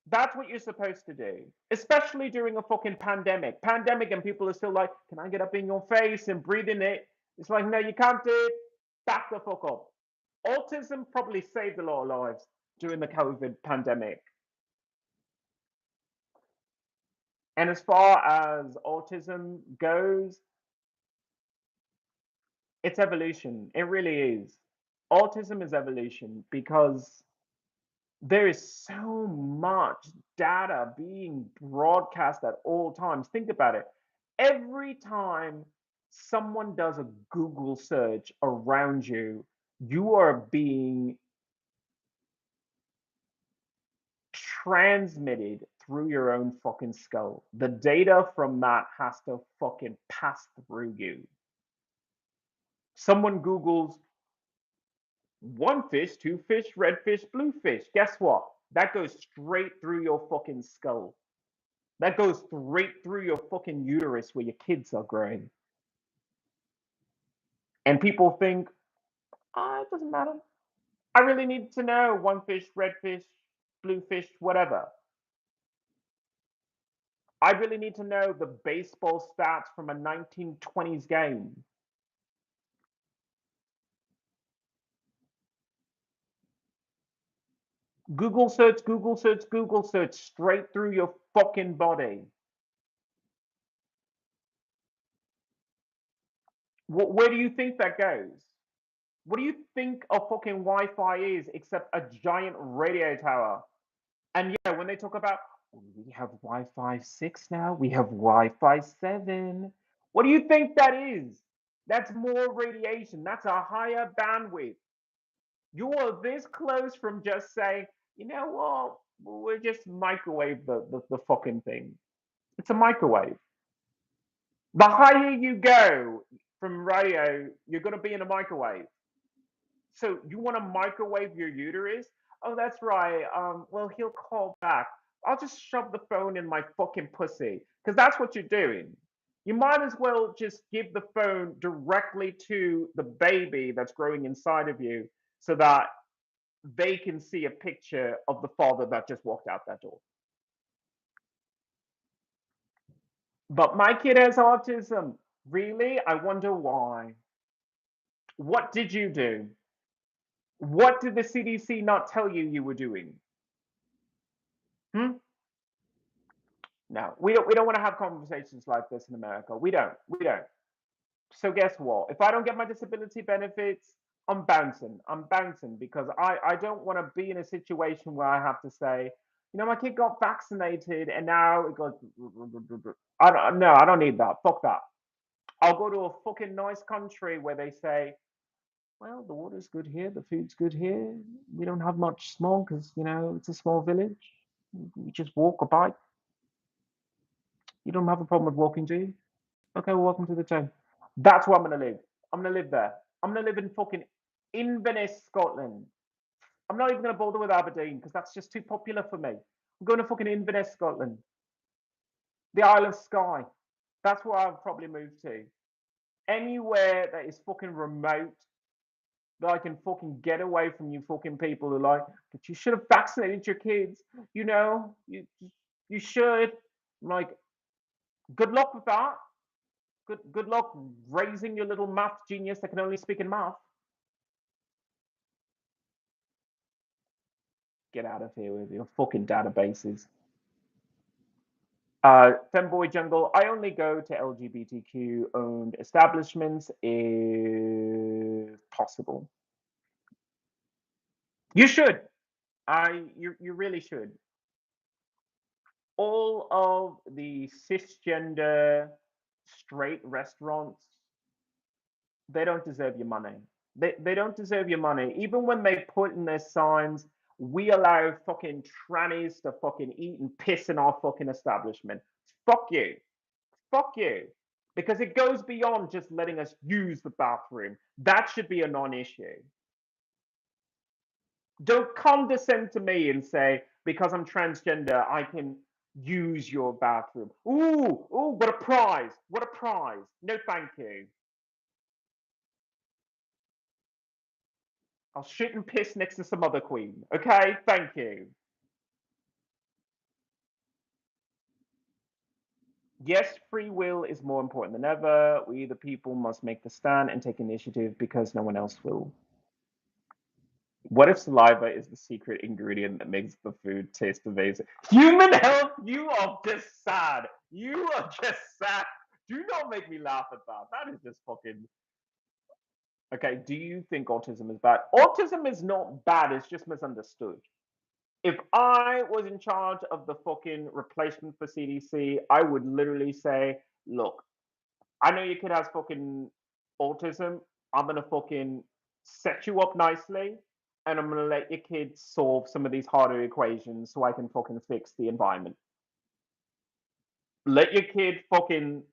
That's what you're supposed to do, especially during a fucking pandemic. Pandemic, and people are still like, "Can I get up in your face and breathe in it?" It's like, no, you can't do it. Back the fuck up. Autism probably saved a lot of lives during the COVID pandemic. And as far as autism goes, it's evolution. It really is. Autism is evolution because there is so much data being broadcast at all times. Think about it. Every time someone does a Google search around you, you are being transmitted through your own fucking skull. The data from that has to fucking pass through you. Someone Googles one fish, two fish, red fish, blue fish. Guess what? That goes straight through your fucking skull. That goes straight through your fucking uterus where your kids are growing. And people think, it doesn't matter. I really need to know one fish, red fish, blue fish, whatever. I really need to know the baseball stats from a 1920s game. Google search, Google search, Google search, straight through your fucking body. Where do you think that goes? What do you think a fucking Wi-Fi is except a giant radio tower? And yeah, when they talk about we have Wi-Fi 6 now, we have Wi-Fi 7. What do you think that is? That's more radiation. That's a higher bandwidth. You are this close from just saying, you know what, we're just microwave the fucking thing. It's a microwave. The higher you go from radio, you're going to be in a microwave. So you want to microwave your uterus? Oh, that's right. Well, he'll call back. I'll just shove the phone in my fucking pussy because that's what you're doing. You might as well just give the phone directly to the baby that's growing inside of you so that they can see a picture of the father that just walked out that door. But my kid has autism. Really? I wonder why. What did you do? What did the CDC not tell you were doing? Hmm? No, we don't want to have conversations like this in America. We don't. We don't. So guess what? If I don't get my disability benefits, I'm bouncing. I'm bouncing because I don't want to be in a situation where I have to say, you know, my kid got vaccinated and now it goes. I don't. No, I don't need that. Fuck that. I'll go to a fucking nice country where they say, well, the water's good here, the food's good here. We don't have much smog because you know it's a small village. We just walk or bike. You don't have a problem with walking, do you? Okay, well, welcome to the town. That's where I'm gonna live. I'm gonna live there. I'm gonna live in fucking Inverness, Scotland. I'm not even gonna bother with Aberdeen because that's just too popular for me. I'm going to fucking Inverness, Scotland. The Isle of Skye. That's where I'll probably move to. Anywhere that is fucking remote that I can fucking get away from you fucking people who are like, but you should have vaccinated your kids. You know, you should. I'm like, good luck with that. Good luck raising your little math genius that can only speak in math. Get out of here with your fucking databases. Femboy Jungle, I only go to LGBTQ owned establishments if possible. You should. You really should. All of the cisgender straight restaurants, they don't deserve your money. They don't deserve your money. Even when they put in their signs, we allow fucking trannies to fucking eat and piss in our fucking establishment. Fuck you. Fuck you. Because it goes beyond just letting us use the bathroom. That should be a non-issue. Don't condescend to me and say, because I'm transgender, I can use your bathroom. Ooh, what a prize. What a prize. No, thank you. I'll shit and piss next to some other queen. Okay, thank you. Yes, free will is more important than ever. We, the people, must make the stand and take initiative because no one else will. What if saliva is the secret ingredient that makes the food taste amazing? Human health, you are just sad. You are just sad. Do not make me laugh at that. That is just fucking. Okay, do you think autism is bad? Autism is not bad, it's just misunderstood. If I was in charge of the fucking replacement for CDC, I would literally say, look, I know your kid has fucking autism. I'm gonna fucking set you up nicely, and I'm gonna let your kid solve some of these harder equations so I can fucking fix the environment. Let your kid fucking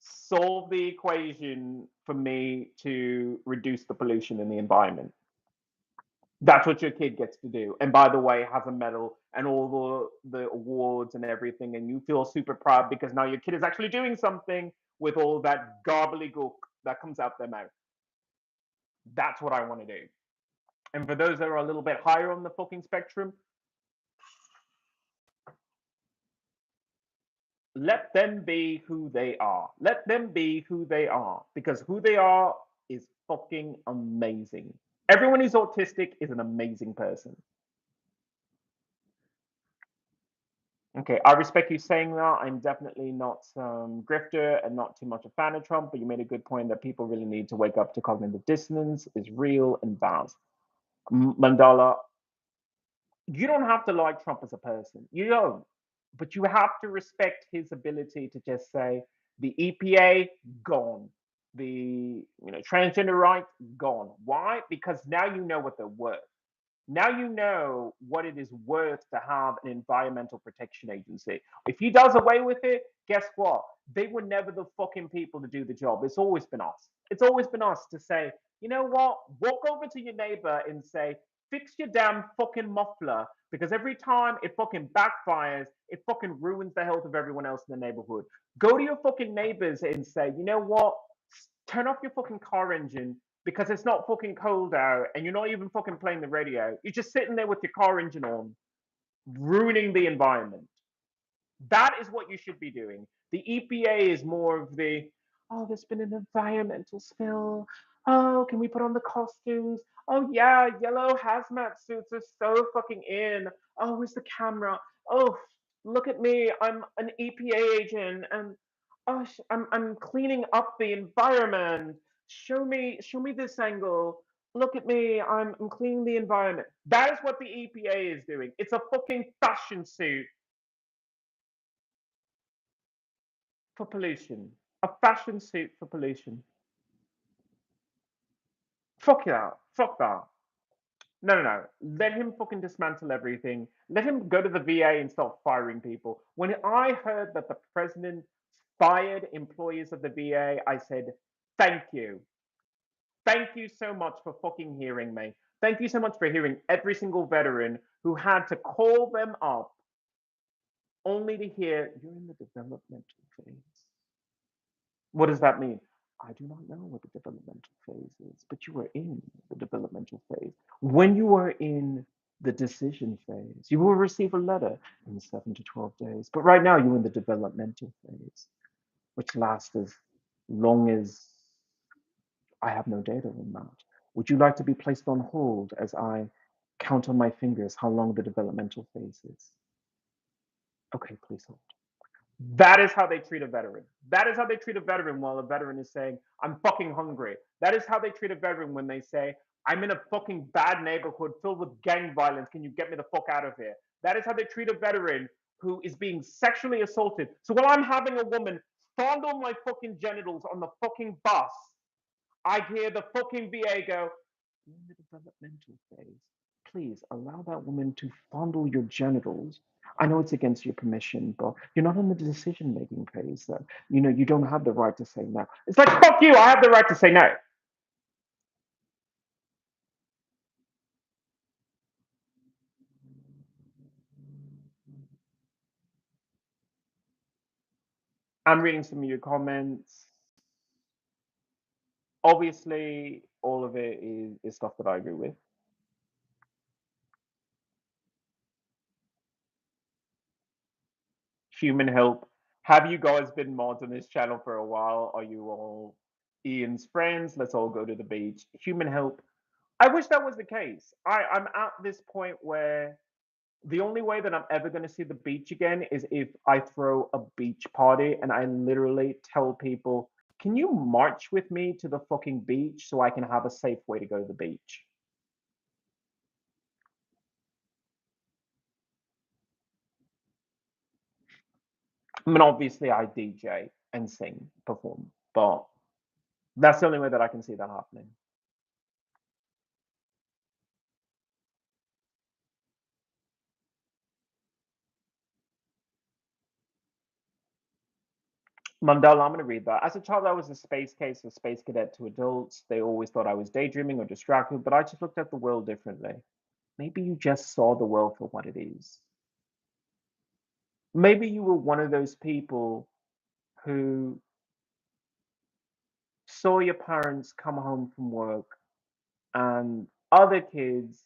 solve the equation for me to reduce the pollution in the environment. That's what your kid gets to do. And by the way, has a medal and all the awards and everything, and you feel super proud because now your kid is actually doing something with all that gobbledygook that comes out their mouth. That's what I want to do. And for those that are a little bit higher on the fucking spectrum, let them be who they are. Let them be who they are because who they are is fucking amazing. Everyone who's autistic is an amazing person. Okay, I respect you saying that. I'm definitely not some grifter and not too much a fan of Trump, but you made a good point that people really need to wake up to cognitive dissonance is real and vast. Mandala, you don't have to like Trump as a person. You don't. But you have to respect his ability to just say the EPA gone, the transgender rights gone. Why? Because now you know what they're worth. Now you know what it is worth to have an environmental protection agency. If he does away with it, guess what? They were never the fucking people to do the job. It's always been us. It's always been us to say, you know what? Walk over to your neighbor and say, fix your damn fucking muffler because every time it fucking backfires, it fucking ruins the health of everyone else in the neighborhood. Go to your fucking neighbors and say, you know what? Turn off your fucking car engine because it's not fucking cold out and you're not even fucking playing the radio. You're just sitting there with your car engine on, ruining the environment. That is what you should be doing. The EPA is more of the, oh, there's been an environmental spill. Oh, can we put on the costumes? Oh, yeah, yellow hazmat suits are so fucking in. Oh, where's the camera? Oh, look at me. I'm an EPA agent and oh, I'm cleaning up the environment. Show me this angle. Look at me. I'm cleaning the environment. That is what the EPA is doing. It's a fucking fashion suit for pollution. A fashion suit for pollution. Fuck that. Fuck that. No, no, no. Let him fucking dismantle everything. Let him go to the VA and start firing people. When I heard that the president fired employees of the VA, I said, thank you. Thank you so much for fucking hearing me. Thank you so much for hearing every single veteran who had to call them up only to hear you're in the developmental phase. What does that mean? I do not know what the developmental phase is, but you are in the developmental phase. When you are in the decision phase, you will receive a letter in 7 to 12 days. But right now, you're in the developmental phase, which lasts as long as I have no data on that. Would you like to be placed on hold as I count on my fingers how long the developmental phase is? Okay, please hold. That is how they treat a veteran. That is how they treat a veteran while a veteran is saying, I'm fucking hungry. That is how they treat a veteran when they say, I'm in a fucking bad neighborhood filled with gang violence. Can you get me the fuck out of here? That is how they treat a veteran who is being sexually assaulted. So while I'm having a woman fondle my fucking genitals on the fucking bus, I hear the fucking VA go, you're in the developmental phase. Please allow that woman to fondle your genitals. I know it's against your permission, but you're not in the decision making phase. That you don't have the right to say no. It's like fuck you. I have the right to say no. I'm reading some of your comments. Obviously, all of it is stuff that I agree with. Human help. Have you guys been mods on this channel for a while? Are you all Ian's friends? Let's all go to the beach. Human help. I wish that was the case. I'm at this point where the only way that I'm ever going to see the beach again is if I throw a beach party and I literally tell people, can you march with me to the fucking beach so I can have a safe way to go to the beach? I mean, obviously, I DJ and sing, perform, but that's the only way that I can see that happening. Mandela, I'm going to read that. As a child, I was a space case or space cadet to adults. They always thought I was daydreaming or distracted, but I just looked at the world differently. Maybe you just saw the world for what it is. Maybe you were one of those people who saw your parents come home from work and other kids,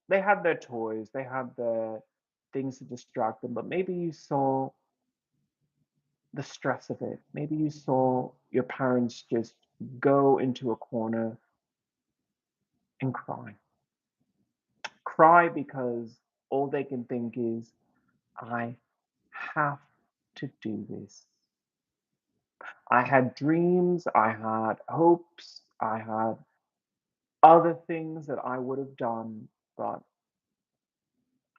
they had their toys, they had their things to distract them, but maybe you saw the stress of it. Maybe you saw your parents just go into a corner and cry. Cry because all they can think is, I have to do this. I had dreams, I had hopes, I had other things that I would have done, but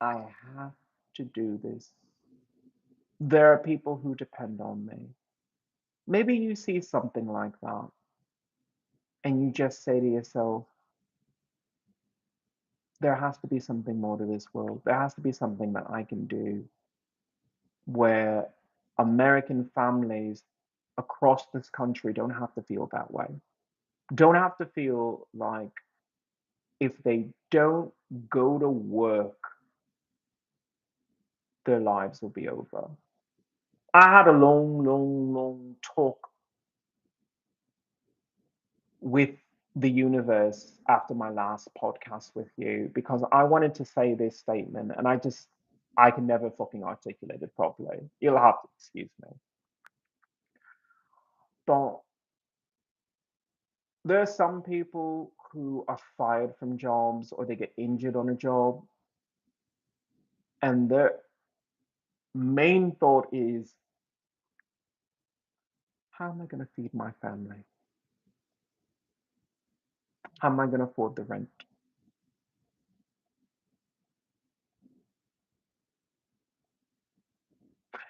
I have to do this. There are people who depend on me. Maybe you see something like that and you just say to yourself, there has to be something more to this world. There has to be something that I can do where American families across this country don't have to feel that way. Don't have to feel like if they don't go to work, their lives will be over. I had a long talk with the universe after my last podcast with you because I wanted to say this statement and I can never fucking articulate it properly. You'll have to excuse me. But there are some people who are fired from jobs or they get injured on a job, and their main thought is, how am I going to feed my family? How am I going to afford the rent?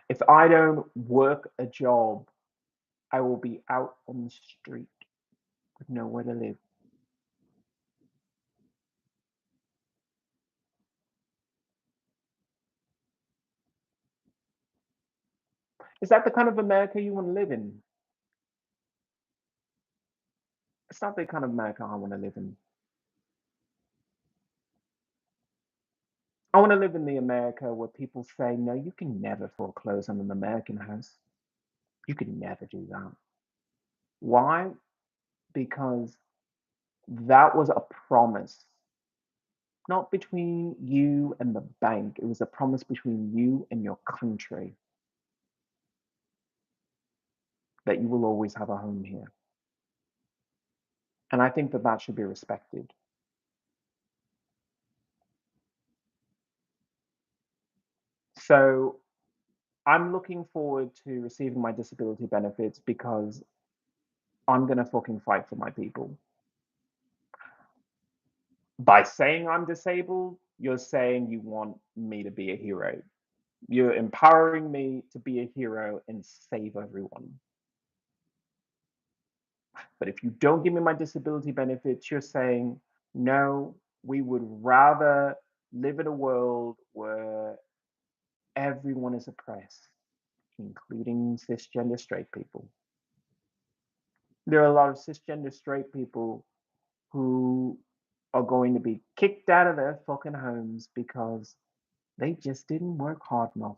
If I don't work a job, I will be out on the street with nowhere to live. Is that the kind of America you want to live in? It's not the kind of America I want to live in. I want to live in the America where people say, no, you can never foreclose on an American house. You can never do that. Why? Because that was a promise, not between you and the bank. It was a promise between you and your country that you will always have a home here. And I think that that should be respected. So I'm looking forward to receiving my disability benefits because I'm going to fucking fight for my people. By saying I'm disabled, you're saying you want me to be a hero. You're empowering me to be a hero and save everyone. But if you don't give me my disability benefits, you're saying, no, we would rather live in a world where everyone is oppressed, including cisgender straight people. There are a lot of cisgender straight people who are going to be kicked out of their fucking homes because they just didn't work hard enough.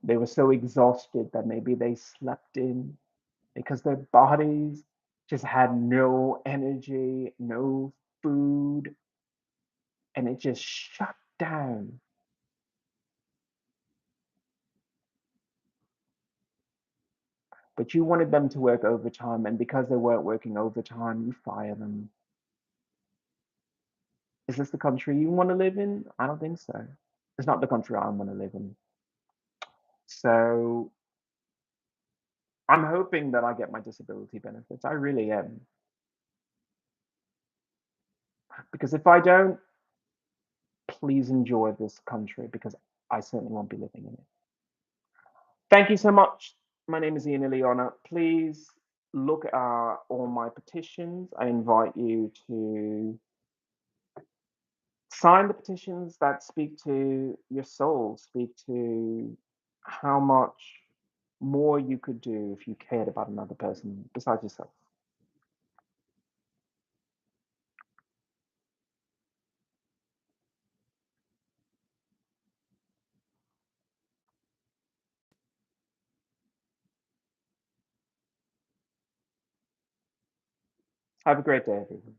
They were so exhausted that maybe they slept in because their bodies just had no energy, no food, and it just shut down. But you wanted them to work overtime, and because they weren't working overtime, you fire them. Is this the country you want to live in? I don't think so. It's not the country I want to live in. So I'm hoping that I get my disability benefits. I really am. Because if I don't, please enjoy this country because I certainly won't be living in it. Thank you so much. My name is XIlyana. Please look at all my petitions. I invite you to sign the petitions that speak to your soul, speak to how much more you could do if you cared about another person besides yourself. Have a great day, everyone.